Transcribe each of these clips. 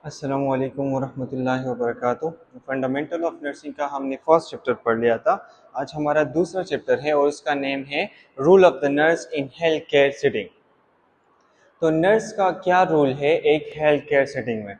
अस्सलामु अलैकुम वरहमतुल्लाहि वबरकातुहू। फंडामेंटल ऑफ नर्सिंग का हमने फर्स्ट चैप्टर पढ़ लिया था। आज हमारा दूसरा चैप्टर है और उसका नेम है rule of the nurse in health care setting. तो नर्स का क्या रोल है एक हेल्थ केयर सेटिंग में।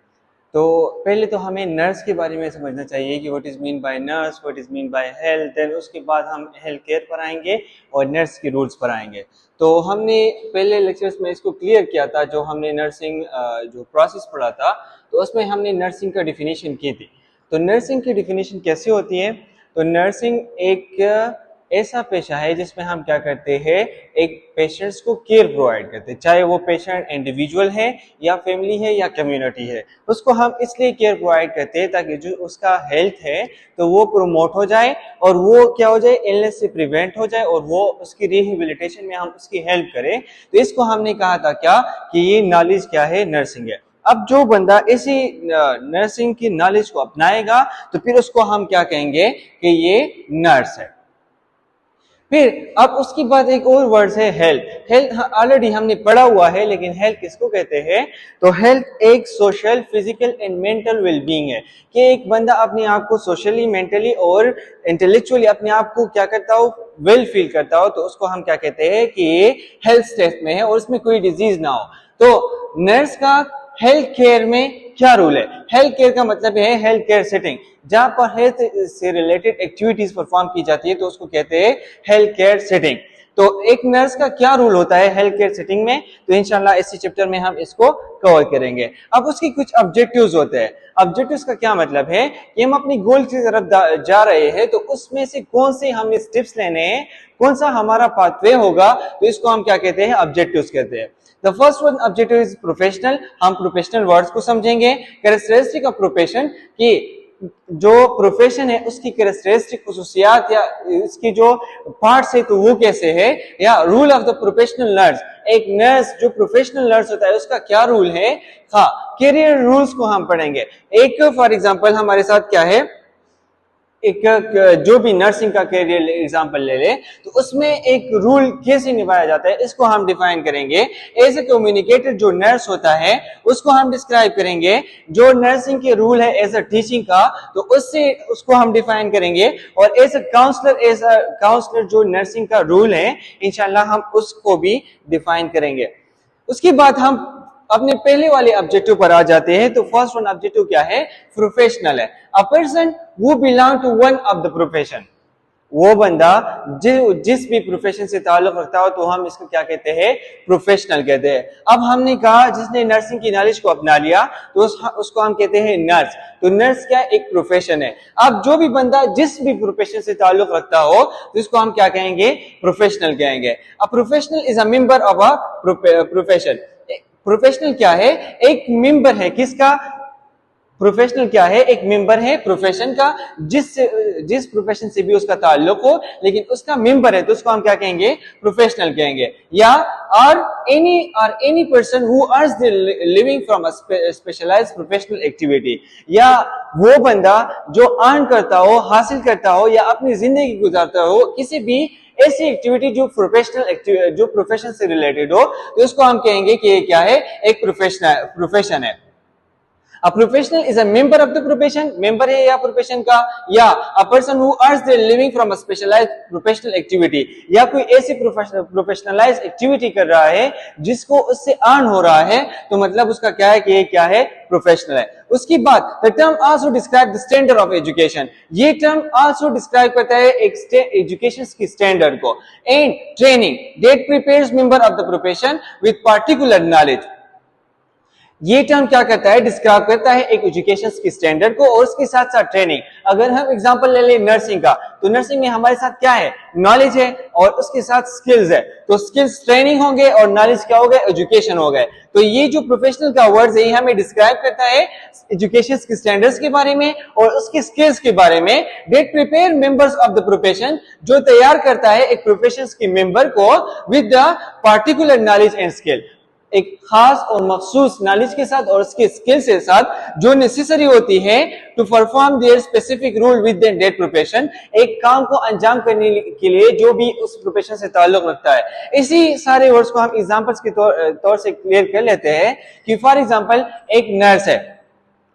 तो पहले तो हमें नर्स के बारे में समझना चाहिए कि what is mean by nurse, what is mean by health, then उसके बाद हम हेल्थ केयर पर आएंगे और नर्स के रूल्स पर आएंगे। तो हमने पहले लेक्चर्स में इसको क्लियर किया था, जो हमने नर्सिंग जो प्रोसेस पढ़ा था तो उसमें हमने नर्सिंग का डिफिनीशन की थी। तो नर्सिंग की डिफिनीशन कैसे होती है? तो नर्सिंग एक ऐसा पेशा है जिसमें हम क्या करते हैं, एक पेशेंट्स को केयर प्रोवाइड करते हैं, चाहे वो पेशेंट इंडिविजुअल है या फैमिली है या कम्युनिटी है। उसको हम इसलिए केयर प्रोवाइड करते हैं ताकि जो उसका हेल्थ है तो वो प्रोमोट हो जाए और वो क्या हो जाए, इलनेस से प्रिवेंट हो जाए और वो उसकी रिहेबिलिटेशन में हम उसकी हेल्प करें। तो इसको हमने कहा था क्या कि ये नॉलेज क्या है, नर्सिंग है। अब जो बंदा इसी नर्सिंग की नॉलेज को अपनाएगा तो फिर उसको हम क्या कहेंगे कि ये नर्स है। फिर अब उसके बाद एक और वर्ड है हेल्थ। हेल्थ ऑलरेडी हमने पढ़ा हुआ है, लेकिन हेल्थ किसको कहते हैं? तो हेल्थ एक social, physical and mental wellbeing है कि एक बंदा अपने आप को सोशली, मेंटली और इंटेलेक्चुअली अपने आप को क्या करता हो, वेल फील करता हो, तो उसको हम क्या कहते हैं कि ये हेल्थ स्टेट में है और उसमें कोई डिजीज ना हो। तो नर्स का हेल्थ केयर में क्या रूल है? हेल्थ केयर का मतलब है हेल्थ केयर सेटिंग, जहां पर हेल्थ से रिलेटेड एक्टिविटीज परफॉर्म की जाती है तो उसको कहते हैं हेल्थ केयर सेटिंग। तो एक नर्स का क्या रूल होता है हेल्थ केयर सेटिंग में, तो इंशाल्लाह इसी चैप्टर में हम इसको कवर करेंगे। अब उसकी कुछ ऑब्जेक्टिव्स होते हैं। ऑब्जेक्टिव्स का क्या मतलब है कि हम अपनी गोल की तरफ जा रहे हैं, तो उसमें से कौन से हमें स्टेप्स लेने हैं, कौन सा हमारा पाथवे होगा, तो इसको हम क्या कहते हैं, ऑब्जेक्टिव्स कहते हैं। The first one objective is professional. हम प्रोफेशनल वर्ड्स को समझेंगे। कैरेक्टरिस्टिक ऑफ प्रोफेशन, कि जो प्रोफेशन है उसकी कैरेक्टरिस्टिक खुसूसियात या इसकी जो पार्ट्स है तो वो कैसे है, या rule of the professional nurse, एक नर्स जो प्रोफेशनल नर्स होता है उसका क्या रूल है। हाँ, कैरियर रूल्स को हम पढ़ेंगे। एक फॉर एग्जांपल हमारे साथ क्या है, एक जो भी नर्सिंग का कैरियर एग्जांपल ले ले तो उसमें एक रूल कैसे निभाया जाता है इसको हम डिफाइन करेंगे। एज ए कम्युनिकेटर जो नर्स होता है उसको हम डिस्क्राइब करेंगे। जो नर्सिंग के रूल है एज अ टीचिंग का, तो उससे उसको हम डिफाइन करेंगे। और एज अ काउंसलर जो नर्सिंग का रूल है इंशाल्लाह हम उसको भी डिफाइन करेंगे। उसके बाद हम अपने पहले वाले ऑब्जेक्टिव पर आ जाते हैं। तो फर्स्ट वन ऑब्जेक्टिव क्या है, प्रोफेशनल है। A person who belong to one of the profession, वो बंदा जिस भी प्रोफेशन से ताल्लुक रखता हो तो हम इसको क्या कहते हैं, प्रोफेशनल कहते हैं। अब हमने कहा जिसने नर्सिंग की नॉलेज को अपना लिया तो उसको हम कहते हैं नर्स। तो नर्स क्या, एक प्रोफेशन है। अब जो भी बंदा जिस भी प्रोफेशन से ताल्लुक रखता हो तो इसको हम क्या कहेंगे, प्रोफेशनल कहेंगे। A professional is a member of a profession. Professional क्या है, एक मेंबर है किसका, प्रोफेशनल क्या है, एक मेंबर है प्रोफेशन का, जिस प्रोफेशन से भी उसका ताल्लुक हो लेकिन उसका मेंबर है तो उसको हम क्या कहेंगे, प्रोफेशनल कहेंगे। या any person who earns the living from a specialized professional activity, या वो बंदा जो अर्न करता हो, हासिल करता हो या अपनी जिंदगी गुजारता हो किसी भी ऐसी एक्टिविटी जो प्रोफेशन से रिलेटेड हो, तो उसको हम कहेंगे कि ये क्या है, एक प्रोफेशन है। A professional is a member of the profession, member है या प्रोफेशन का, या a person who earns their living from a specialized professional activity, या कोई ऐसी प्रोफेशनलाइज एक्टिविटी कर रहा है जिसको उससे अर्न हो रहा है, तो मतलब उसका क्या है कि ये क्या है, प्रोफेशनल है। उसके बाद the term also describe the standard of education, ये टर्म आल्सो डिस्क्राइब करता है एक एजुकेशन की स्टैंडर्ड को। And training that prepares member of the profession with particular knowledge, ये टर्म क्या करता है, डिस्क्राइब करता है एक एजुकेशन की स्टैंडर्ड को और उसके साथ साथ ट्रेनिंग। अगर हम एग्जांपल ले लें नर्सिंग का, तो नर्सिंग में हमारे साथ क्या है, नॉलेज है और उसके साथ स्किल्स है। तो स्किल्स ट्रेनिंग होंगे और नॉलेज क्या हो गए, एजुकेशन हो गए। तो ये जो प्रोफेशनल का वर्ड है ये हमें डिस्क्राइब करता है एजुकेशन की स्टैंडर्ड्स के बारे में और उसके स्किल्स के बारे में। That prepare members of the profession, जो तैयार करता है एक प्रोफेशन के मेंबर को with the particular knowledge and skill, एक खास और मखसूस नॉलेज के साथ और उसके स्किल्स के साथ जो नेसेसरी होती है to perform their specific role with that profession, एक काम को अंजाम करने के लिए जो भी उस प्रोफेशन से ताल्लुक रखता है। इसी सारे वर्ड्स को हम एग्जांपल्स के तौर से क्लियर कर लेते हैं कि फॉर एग्जांपल एक नर्स है,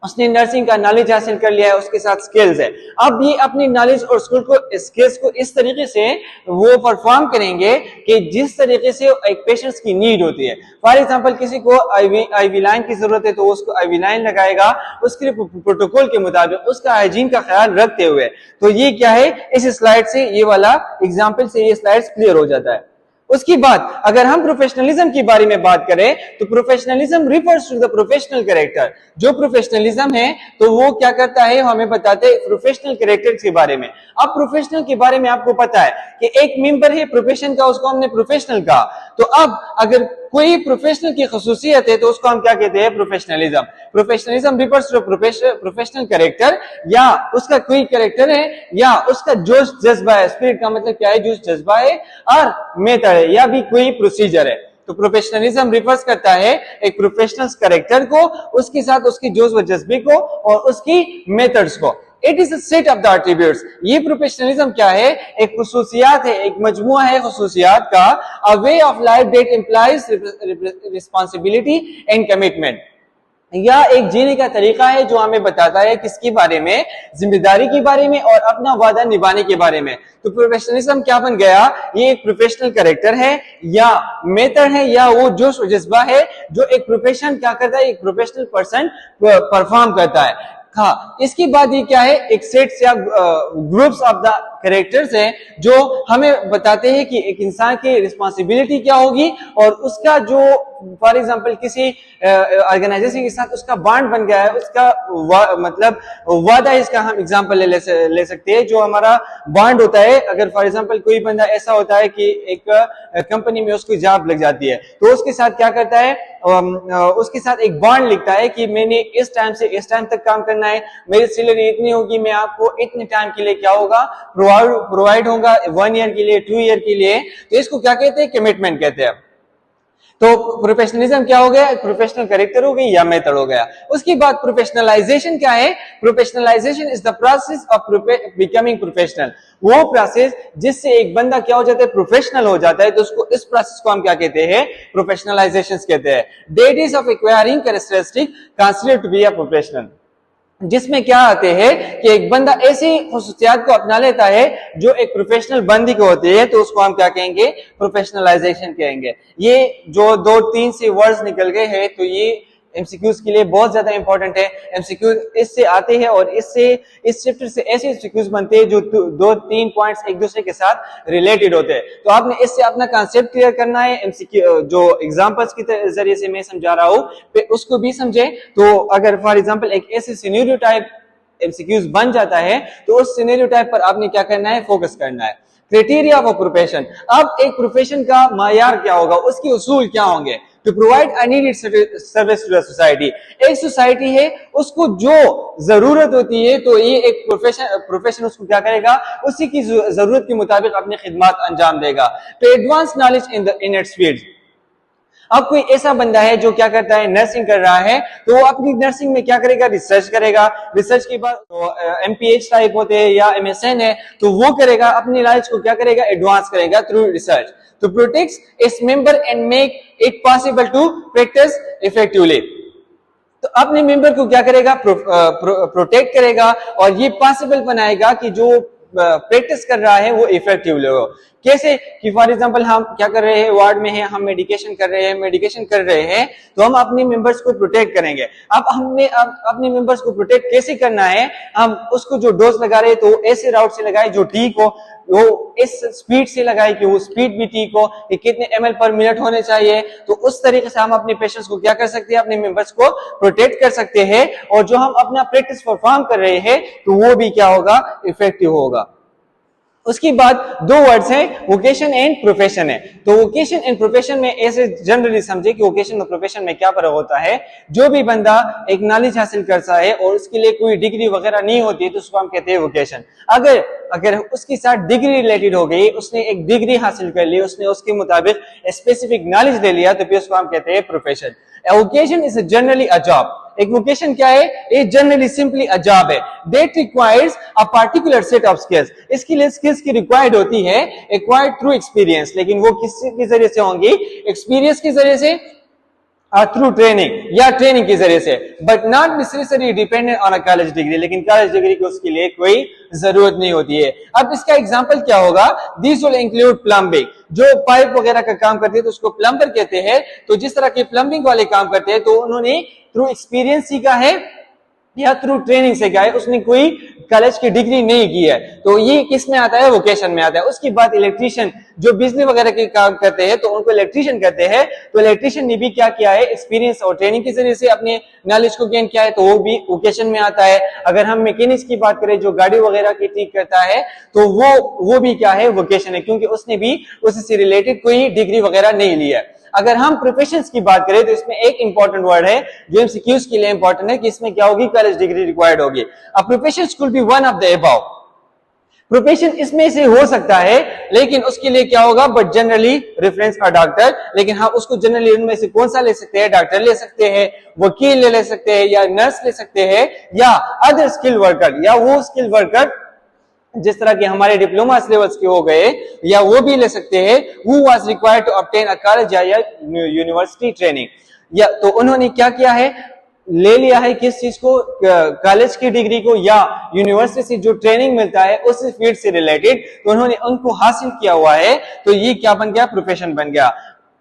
उसने नर्सिंग का नॉलेज हासिल कर लिया है, उसके साथ स्किल्स है। अब ये अपनी नॉलेज और स्किल्स को इस तरीके से वो परफॉर्म करेंगे कि जिस तरीके से एक पेशेंट्स की नीड होती है। फॉर एग्जांपल किसी को आईवी लाइन की जरूरत है तो उसको आईवी लाइन लगाएगा उसके प्रोटोकॉल के मुताबिक, उसका हाइजीन का ख्याल रखते हुए। तो ये क्या है, इस स्लाइड से, ये वाला एग्जाम्पल से ये स्लाइड्स क्लियर हो जाता है। उसकी बात अगर हम प्रोफेशनलिज्म के बारे में बात करें तो professionalism refers to the professional character. जो प्रोफेशनलिज्म है तो वो क्या करता है, हमें बताते हैं प्रोफेशनल कैरेक्टर के बारे में। अब प्रोफेशनल के बारे में आपको पता है कि एक मेंबर है प्रोफेशन का, उसको हमने प्रोफेशनल कहा। तो अब अगर कोई प्रोफेशनल की खसूसियत है तो उसको हम क्या कहते हैं, professionalism. Professionalism refers to professional character, या उसका कोई कैरेक्टर है या उसका जोश जज्बा है। स्पिरिट का मतलब क्या है, जोश जज्बा है, और मेथड है या भी कोई प्रोसीजर है। तो प्रोफेशनलिज्म रिफर्स करता है एक प्रोफेशनल कैरेक्टर को, उसके साथ उसकी जोश व जज्बे को और उसकी मेथड्स को। It is a set of the attributes. ये प्रोफेशनलिज्म क्या है, एक खुसूसियात है, एक मजमुआ है खुसूसियात का। A way of life that implies responsibility and commitment, या एक जीने का तरीका है जो हमें बताता है किसके बारे में, जिम्मेदारी के बारे में और अपना वादा निभाने के बारे में। तो प्रोफेशनलिज्म क्या बन गया, ये एक प्रोफेशनल कैरेक्टर है या मेथड है या वो जोश और जज्बा है जो एक प्रोफेशन क्या करता है, एक प्रोफेशनल पर्सन परफॉर्म करता है। हाँ, इसके बाद ये क्या है, एक सेट्स या ग्रुप्स ऑफ द कैरेक्टर्स हैं जो हमें बताते हैं कि एक इंसान की रिस्पांसिबिलिटी क्या होगी और उसका जो फॉर एग्जांपल किसी ऑर्गेनाइजेशन के साथ उसका बॉन्ड बन गया है, उसका मतलब वादा, इसका हम एग्जांपल ले सकते हैं। जो हमारा बॉन्ड होता है, अगर फॉर एग्जांपल कोई बंदा ऐसा होता है कि एक कंपनी में उसको जॉब लग जाती है तो उसके साथ क्या करता है, उसके साथ एक बॉन्ड लिखता है कि मैंने इस टाइम से इस टाइम तक काम करना है, मेरी सैलरी इतनी होगी, मैं आपको इतने टाइम के लिए क्या होगा प्रोवाइड होगा, 1 ईयर के लिए, 2 ईयर के लिए। तो इसको क्या कहते हैं, कमिटमेंट कहते हैं। तो प्रोफेशनलिज्म क्या हो गया, प्रोफेशनल कैरेक्टर हो गई या मेथड हो गया। उसके बाद प्रोफेशनलाइजेशन क्या है, professionalisation is the process of becoming professional. वो प्रोसेस जिससे एक बंदा क्या हो जाता है, प्रोफेशनल हो जाता है। तो उसको, इस प्रोसेस को हम क्या कहते हैं, प्रोफेशनलाइजेशन कहते हैं। That is of acquiring characteristic considered to be a professional, जिसमें क्या आते हैं कि एक बंदा ऐसी खुसूसियात को अपना लेता है जो एक प्रोफेशनल बंदी को होती है, तो उसको हम क्या कहेंगे, प्रोफेशनलाइजेशन कहेंगे। ये जो 2-3 से वर्ड्स निकल गए हैं तो ये एमसीक्यूज के लिए बहुत ज्यादा इंपॉर्टेंट है। एमसीक्यूज इससे आते हैं और इससे, इस चैप्टर से ऐसे एमसीक्यूज बनते हैं जो 2-3 पॉइंट्स एक दूसरे के साथ रिलेटेड होते हैं। तो आपने इससे अपना कांसेप्ट क्लियर करना है। एमसीक्यू जो एग्जांपल्स के जरिए से मैं समझा रहा हूं उसको भी समझे। तो अगर फॉर एग्जांपल एक ऐसे सिनेरियो टाइप एमसीक्यूज बन जाता है तो उस सिनेरियो टाइप पर आपने क्या करना है, फोकस करना है। क्राइटेरिया ऑफ प्रोफेशन, अब एक प्रोफेशन का मायार क्या होगा, उसके उसूल क्या होंगे। To provide a needed service to the society, एक सोसाइटी है उसको जो जरूरत होती है तो ये एक प्रोफेशन उसको क्या करेगा, उसी की जरूरत के मुताबिक अपनी खिदमत अंजाम देगा। तो advance knowledge in its field, अब कोई ऐसा बंदा है जो क्या करता है, नर्सिंग कर रहा है, तो वो अपनी नर्सिंग में क्या करेगा, रिसर्च करेगा। रिसर्च के बाद तो एमपीएच टाइप होते हैं या एमएसएन है, तो वो करेगा, अपनी नॉलेज को क्या करेगा, एडवांस करेगा थ्रू रिसर्च। तो protects its member and make it possible to practice effectively, तो अपने मेंबर को क्या करेगा, प्रोटेक्ट करेगा और ये पॉसिबल बनाएगा कि जो प्रैक्टिस कर रहा है वो इफेक्टिवली हो। कैसे कि फॉर एग्जांपल हम क्या कर रहे हैं, वार्ड में है, हम मेडिकेशन कर रहे हैं तो हम अपने मेंबर्स को प्रोटेक्ट करेंगे। अब हमने अपने मेंबर्स को प्रोटेक्ट कैसे करना है, हम उसको जो डोज लगा रहे हैं तो ऐसे राउट से लगाए जो ठीक हो, वो इस स्पीड से लगाए कि वो स्पीड भी ठीक हो, कि कितने ml पर मिनट होने चाहिए। तो उस तरीके से हम अपने पेशेंट्स को क्या कर सकते हैं, अपने मेंबर्स को प्रोटेक्ट कर सकते हैं। और जो हम अपना प्रैक्टिस परफॉर्म कर रहे हैं तो वो भी क्या होगा, इफेक्टिव होगा। उसके बाद 2 वर्ड्स हैं, वोकेशन एंड प्रोफेशन है। तो वोकेशन एंड प्रोफेशन में ऐसे जनरली समझे कि वोकेशन और प्रोफेशन में क्या फर्क होता है। जो भी बंदा एक नॉलेज हासिल करता है और उसके लिए कोई डिग्री वगैरह नहीं होती तो उसको हम कहते हैं वोकेशन। अगर उसके साथ डिग्री रिलेटेड हो गई, उसने एक डिग्री हासिल कर ली, उसने उसके मुताबिक स्पेसिफिक नॉलेज ले लिया, तो फिर उसको हम कहते हैं profession. Vocation is generally a job, एक वोकेशन क्या है, ये जनरली सिंपली अ जॉब है that requires a particular set of skills. इसके लिए स्किल्स की रिक्वायर्ड होती है, एक्वायर्ड थ्रू एक्सपीरियंस, लेकिन वो किस के जरिए से होंगी, एक्सपीरियंस के जरिए से थ्रू ट्रेनिंग या ट्रेनिंग के जरिए से, but not necessary dependent on a college degree, लेकिन कॉलेज डिग्री की उसके लिए कोई जरूरत नहीं होती है। अब इसका एग्जांपल क्या होगा? दिस विल इंक्लूड प्लम्बिंग, जो पाइप वगैरह का काम करते हैं तो उसको प्लम्बर कहते हैं। तो जिस तरह के प्लम्बिंग वाले काम करते हैं तो उन्होंने थ्रू एक्सपीरियंस सीखा है या थ्रू ट्रेनिंग से क्या है, उसने कोई कॉलेज की डिग्री नहीं की है, तो ये किस में आता है? वोकेशन में आता है। उसकी बात इलेक्ट्रीशियन जो बिजली वगैरह के काम करते हैं तो उनको इलेक्ट्रीशियन कहते हैं। तो इलेक्ट्रीशियन ने भी क्या किया है? एक्सपीरियंस और ट्रेनिंग के जरिए से अपने नॉलेज को गेन किया है, तो वो भी वोकेशन में आता है। अगर हम मैकेनिक्स की बात करें जो गाड़ी वगैरह की ठीक करता है तो वो भी क्या है? वोकेशन है, क्योंकि उसने भी उससे रिलेटेड कोई डिग्री वगैरह नहीं ली है। अगर हम प्रोफेशंस की बात करें तो इसमें एक इंपॉर्टेंट वर्ड है जो एमसीक्यूज के लिए इंपॉर्टेंट है कि इसमें क्या होगी? कॉलेज डिग्री रिक्वायर्ड होगी। A profession could be one of the above, profession इसमें से हो सकता है, लेकिन उसके लिए क्या होगा? बट जनरली रेफरेंस का डॉक्टर, लेकिन हाँ उसको जनरली उनमें से कौन सा ले सकते हैं? डॉक्टर ले सकते हैं, वकील ले सकते हैं, या नर्स ले सकते हैं, या अदर स्किल वर्कर, या वो स्किल वर्कर जिस तरह के हमारे डिप्लोमा सिलेबस के हो गए, या वो भी ले सकते हैं। Who was required to obtain a college या यूनिवर्सिटी ट्रेनिंग, या तो उन्होंने क्या किया है? ले लिया है किस चीज को? कॉलेज की डिग्री को या यूनिवर्सिटी से जो ट्रेनिंग मिलता है उस फील्ड से रिलेटेड, तो उन्होंने उनको हासिल किया हुआ है, तो ये क्या बन गया? प्रोफेशन बन गया।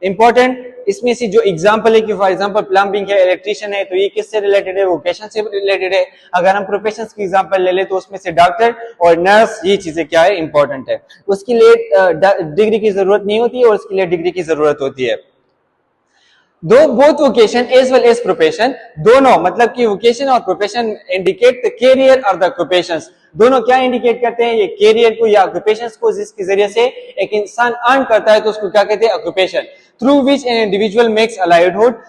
इंपॉर्टेंट इसमें से जो एग्जांपल है कि फॉर एग्जांपल प्लम्बिंग है, इलेक्ट्रीशियन है, तो ये किससे रिलेटेड है? वोकेशन से रिलेटेड है। अगर हम प्रोफेशंस की एग्जांपल ले ले तो उसमें से डॉक्टर और नर्स, ये चीजें क्या है? इंपॉर्टेंट है। उसके लिए डिग्री की जरूरत नहीं होती है और उसके लिए डिग्री की जरूरत होती है। दो both vocation as well as profession, दोनों मतलब कि वोकेशन और प्रोफेशन इंडिकेट द कैरियर और द ऑक्यूपेशंस, दोनों क्या इंडिकेट करते हैं? ये कैरियर को या ऑक्यूपेशंस को, जिसके जरिए से एक इंसान अर्न करता है तो उसको क्या कहते हैं? Occupation. Through which an individual makes a livelihood,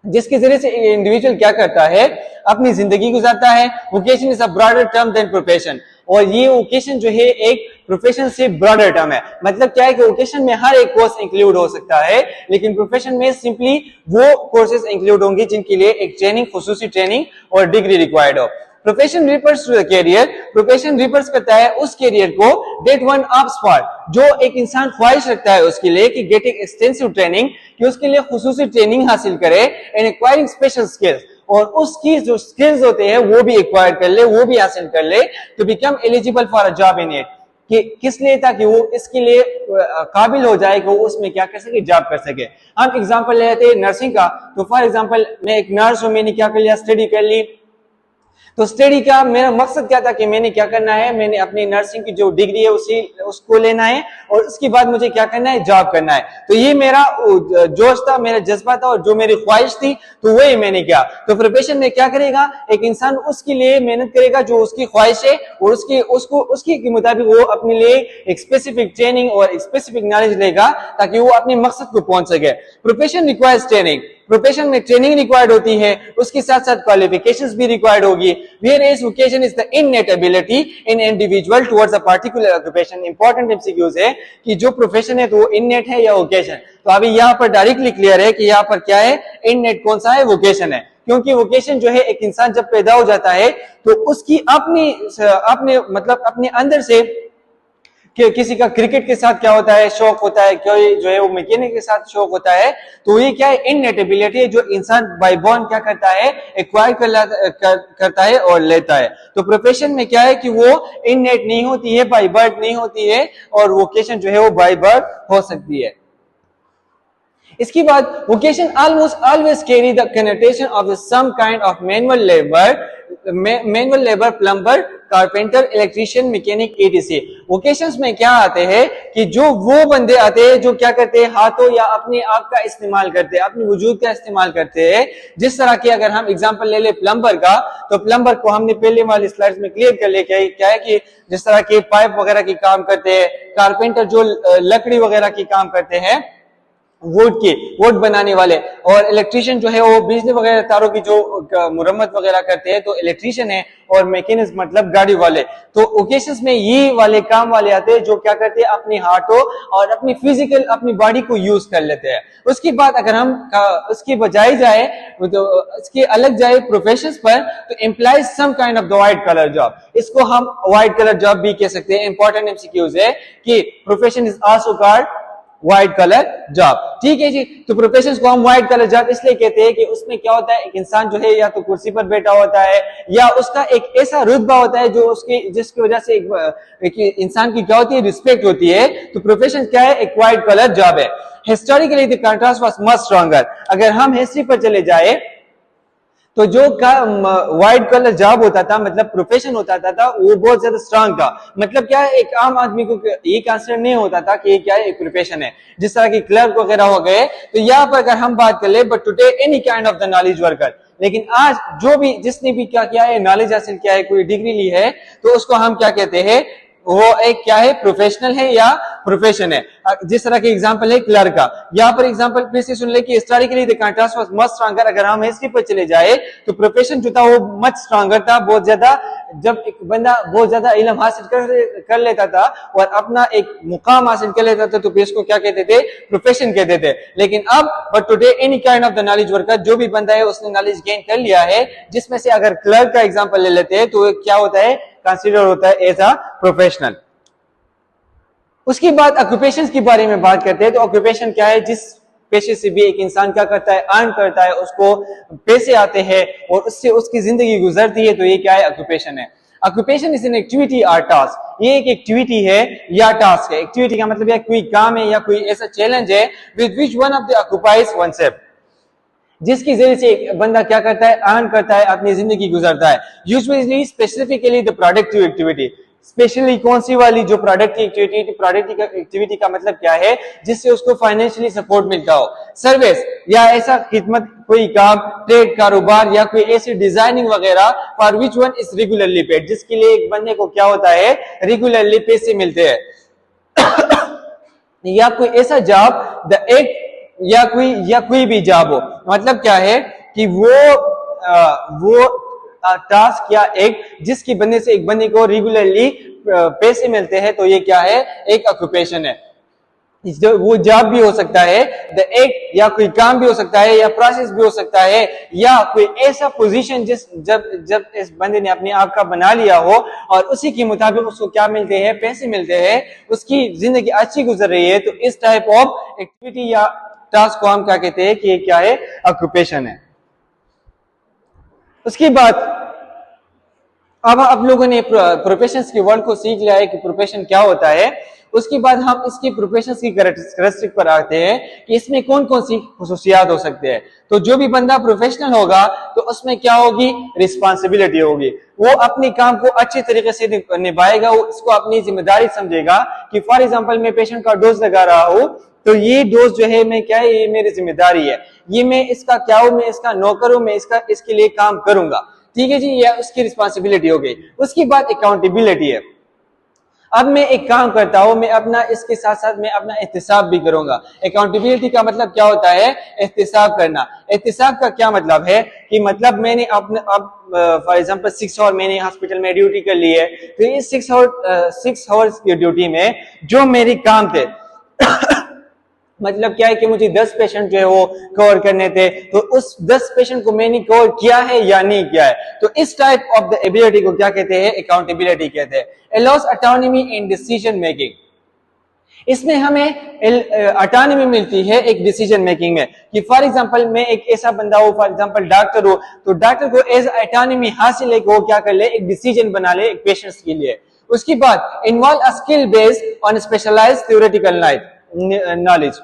जिसके जरिए से इंडिविजुअल क्या करता है? अपनी जिंदगी गुजारता है। Vocation is a broader term than profession, और ये वोकेशन जो है एक प्रोफेशन से ब्रॉडर टर्म है। मतलब क्या है कि वोकेशन में हर एक कोर्स इंक्लूड हो सकता है, लेकिन प्रोफेशन में सिंपली वो कोर्सेज इंक्लूड होंगे जिनके लिए एक ट्रेनिंग, खुसूसी ट्रेनिंग और डिग्री रिक्वायर्ड हो। Profession refers to the career, profession refers करता है उस कैरियर को डेट वन ऑप्स फॉर, जो एक इंसान ख्वाहिश रखता है उसके लिए कि गेटिंग एक्सटेंसिव ट्रेनिंग, कि उसके लिए खुसूसी ट्रेनिंग हासिल करे, एंड एक्वायरिंग स्पेशल स्किल्स, और उसकी जो स्किल्स होते हैं वो भी एक्वायर कर ले, वो भी हासिल कर ले, to become eligible for a job in it, कि किस लिए? ताकि वो इसके लिए काबिल हो जाए कि वो उसमें क्या कर सके? जॉब कर सके। हम एग्जांपल लेते हैं नर्सिंग का, तो फॉर एग्जांपल मैं एक नर्स हूं, मैंने क्या कर लिया? स्टडी कर ली। तो स्टडी का मेरा मकसद क्या था कि मैंने क्या करना है? मैंने अपनी नर्सिंग की जो डिग्री है उसको लेना है, और उसके बाद मुझे क्या करना है? जॉब करना है। तो ये मेरा जोश था, मेरा जज्बा था, और जो मेरी ख्वाहिश थी, तो वही मैंने किया। तो प्रोफेशन में क्या करेगा? एक इंसान उसके लिए मेहनत करेगा जो उसकी ख्वाहिश है, और उसके के मुताबिक वो अपने लिए एक स्पेसिफिक ट्रेनिंग और एक स्पेसिफिक नॉलेज लेगा ताकि वो अपने मकसद को पहुंच सके। प्रोफेशन रिक्वायर्स ट्रेनिंग, प्रोफेशन में ट्रेनिंग रिक्वायर्ड होती है, उसके साथ साथ क्वालिफिकेशंस भी रिक्वायर्ड होगी। Whereas vocation is the innate ability in individual towards a particular occupation. Important MCQs है कि जो प्रोफेशन है तो वो इननेट है या वोकेशन। तो अभी यहाँ पर डायरेक्टली क्लियर है कि यहाँ पर क्या है? इननेट कौन सा है? वोकेशन है, क्योंकि वोकेशन जो है एक इंसान जब पैदा हो जाता है तो उसकी अपने अंदर से कि किसी का क्रिकेट के साथ क्या होता है? शौक होता है, कोई जो है वो मैकेनिक के साथ शौक होता है, तो ये क्या है? इननेट एबिलिटी है जो इंसान बाय बॉर्न क्या करता है? एक्वायर करता है और लेता है। तो प्रोफेशन में क्या है कि वो इननेट नहीं होती है, बाय बर्थ नहीं होती है, और वोकेशन जो है वो बाय बर्थ हो सकती है। इसके बाद vocation almost always carry the connotation of some kind of manual labour, plumber, carpenter, electrician, mechanic, etc. Vocations में क्या आते हैं कि जो वो बंदे आते हैं जो क्या करते हैं? हाथों या अपने आप का इस्तेमाल करते हैं, अपने वजूद का इस्तेमाल करते हैं। जिस तरह की अगर हम एग्जांपल ले ले प्लम्बर का, तो प्लम्बर को हमने पहले वाली स्लाइड्स में क्लियर कर लिया क्या है कि जिस तरह के पाइप वगैरह की काम करते हैं, कारपेंटर जो लकड़ी वगैरह की काम करते हैं, वोट बनाने वाले, और इलेक्ट्रीशियन जो है वो बिजली वगैरह तारों की जो मुरम्मत वगैरह करते हैं, तो इलेक्ट्रीशियन है, और मैकेनिक मतलब गाड़ी वाले। तो ओकेशंस में ये वाले काम वाले आते हैं जो क्या करते हैं? अपनी हाथों और अपनी फिजिकल अपनी बॉडी को यूज कर लेते हैं। उसके बाद अगर हम उसकी बजाय जाए तो इसके अलग जाए प्रोफेशंस पर, तो employees some kind of the white collar job, इसको हम व्हाइट कलर जॉब भी कह सकते हैं। इंपॉर्टेंट एमसीक्यूज है कि profession is also called white collar job. ठीक है जी, तो प्रोफेशंस को हम व्हाइट कलर जॉब इसलिए कहते हैं कि उसमें क्या होता है, एक इंसान जो है या तो कुर्सी पर बैठा होता है या उसका एक ऐसा रुतबा होता है जो उसकी जिसकी वजह से एक इंसान की क्या होती है, रिस्पेक्ट होती है। तो प्रोफेशन क्या है, एक व्हाइट कलर जॉब है। Historically the contrast was much stronger. अगर हम हिस्ट्री पर चले जाए तो जो व्हाइट कलर जॉब होता था, मतलब प्रोफेशन होता था, वो बहुत ज्यादा स्ट्रांग था। मतलब क्या है, एक आम आदमी को ये कंसिडर नहीं होता था कि ये क्या है, एक प्रोफेशन है। जिस तरह की क्लर्क वगैरह हो गए, तो यहाँ पर अगर हम बात कर ले, but today any kind of the knowledge worker, लेकिन आज जो भी जिसने भी क्या किया है, नॉलेज हासिल किया है, कोई डिग्री ली है, तो उसको हम क्या कहते हैं, वो एक क्या है, प्रोफेशनल है या प्रोफेशन है। जिस तरह के एग्जांपल है क्लर्क का, यहाँ पर एग्जांपल फिर से सुन ले कि historically the contrast was much stronger. अगर हम हिस्ट्री पर चले जाए तो प्रोफेशन जो था वो मच स्ट्रॉन्गर था, बहुत ज्यादा। जब एक बंदा बहुत ज्यादा इल्म हासिल कर लेता था और अपना एक मुकाम हासिल कर लेता था, तो फिर इसको क्या कहते थे, प्रोफेशन कहते थे। लेकिन अब but today any kind of the knowledge worker, जो भी बंदा है उसने नॉलेज गेन कर लिया है, जिसमें से अगर क्लर्क का एग्जांपल ले लेते हैं तो क्या होता है, कंसीडर होता है एज अ प्रोफेशनल। उसके बाद ऑक्यूपेशंस के बारे में बात करते हैं। तो ऑक्यूपेशन क्या है, जिस पेशे से भी एक इंसान क्या करता है, अर्न करता है, उसको पैसे आते हैं और उससे उसकी जिंदगी गुजरती है, तो ये क्या है, ऑक्यूपेशन है। ऑक्यूपेशन इज एन एक्टिविटी और टास्क। ये एक एक्टिविटी है या टास्क है। एक्टिविटी का मतलब है कोई काम है या कोई ऐसा चैलेंज है with which one of the occupies oneself, जिसकी जरिए से एक बंदा क्या करता है, अर्न करता है, अपनी जिंदगी गुजरता है। Usually specifically the productive activity. Specially कौन सी वाली, जो प्रोडक्टिव एक्टिविटी। प्रोडक्टिव एक्टिविटी का मतलब क्या है, जिससे उसको फाइनेंशियली सपोर्ट मिलता हो। सर्विस या ऐसा खिदमत, कोई काम, ट्रेड, कारोबार या कोई ऐसी डिजाइनिंग वगैरह, for which one is regularly paid, जिसके लिए एक बंदे को क्या होता है, रेगुलरली पैसे मिलते हैं। या कोई ऐसा जॉब, द एक या कोई भी जॉब हो, मतलब क्या है कि वो टास्क या एक जिसकी बनने से एक बंदे को रेगुलरली पैसे मिलते हैं, तो ये क्या है, एक ऑक्यूपेशन है। वो जॉब भी हो सकता है, द एक या कोई काम भी हो सकता है, या प्रोसेस भी हो सकता है, या कोई ऐसा पोजीशन जब इस बंदे ने अपने आप का बना लिया हो और उसी के मुताबिक उसको क्या मिलते हैं, पैसे मिलते हैं, उसकी जिंदगी अच्छी गुजर रही है, तो इस टाइप ऑफ एक्टिविटी या टास्क को हम क्या कहते हैं कि ये क्या है, ऑक्यूपेशन है। उसके बाद अब आप लोगों ने प्रोफेशंस के वर्ड को सीख लिया है कि प्रोफेशन क्या होता है। उसके बाद हम इसकी प्रोफेशंस की कैरेक्टरिस्टिक पर आते हैं कि इसमें कौन कौन सी खुसूसियात हो सकते हैं। तो जो भी बंदा प्रोफेशनल होगा तो उसमें क्या होगी, रिस्पांसिबिलिटी होगी। वो अपने काम को अच्छे तरीके से निभाएगा, वो इसको अपनी जिम्मेदारी समझेगा कि फॉर एग्जाम्पल मैं पेशेंट का डोज लगा रहा हूँ, तो ये डोज जो है मैं क्या है, ये मेरी जिम्मेदारी है, ये मैं इसका क्या हूं, मैं इसका नौकर हूं, मैं इसके लिए काम करूंगा। ठीक है जी, ये उसकी रिस्पांसिबिलिटी हो गई। उसके बाद अकाउंटेबिलिटी है। अब मैं एक काम करता हूं, मैं अपना इसके साथ साथ मैं अपना एहतिसाब भी करूंगा। अकाउंटेबिलिटी का मतलब क्या होता है, एहतिसाब करना। एहतिसाब का क्या मतलब है कि मतलब मैंने अपने अब फॉर एग्जांपल 6 आवर मैंने हॉस्पिटल में ड्यूटी कर ली है, तो इस 6 आवर्स की ड्यूटी में जो मेरे काम थे मतलब क्या है कि मुझे 10 पेशेंट जो है वो कवर करने थे, तो उस 10 पेशेंट को मैंने कवर किया है या नहीं किया है, तो इस टाइप ऑफ द एबिलिटी को क्या कहते हैं, अकाउंटेबिलिटी कहते हैं। Allow us autonomy in decision making. इसमें हमें ऑटोनॉमी मिलती है एक डिसीजन मेकिंग में कि फॉर एग्जांपल मैं एक ऐसा बंदा हूं, फॉर एग्जांपल डॉक्टर हो, तो डॉक्टर को एज ऑटोनॉमी हासिल है कि वो क्या कर ले, एक डिसीजन बना ले एक पेशेंट्स के लिए। उसके बाद involve a skill based on specialized theoretical knowledge.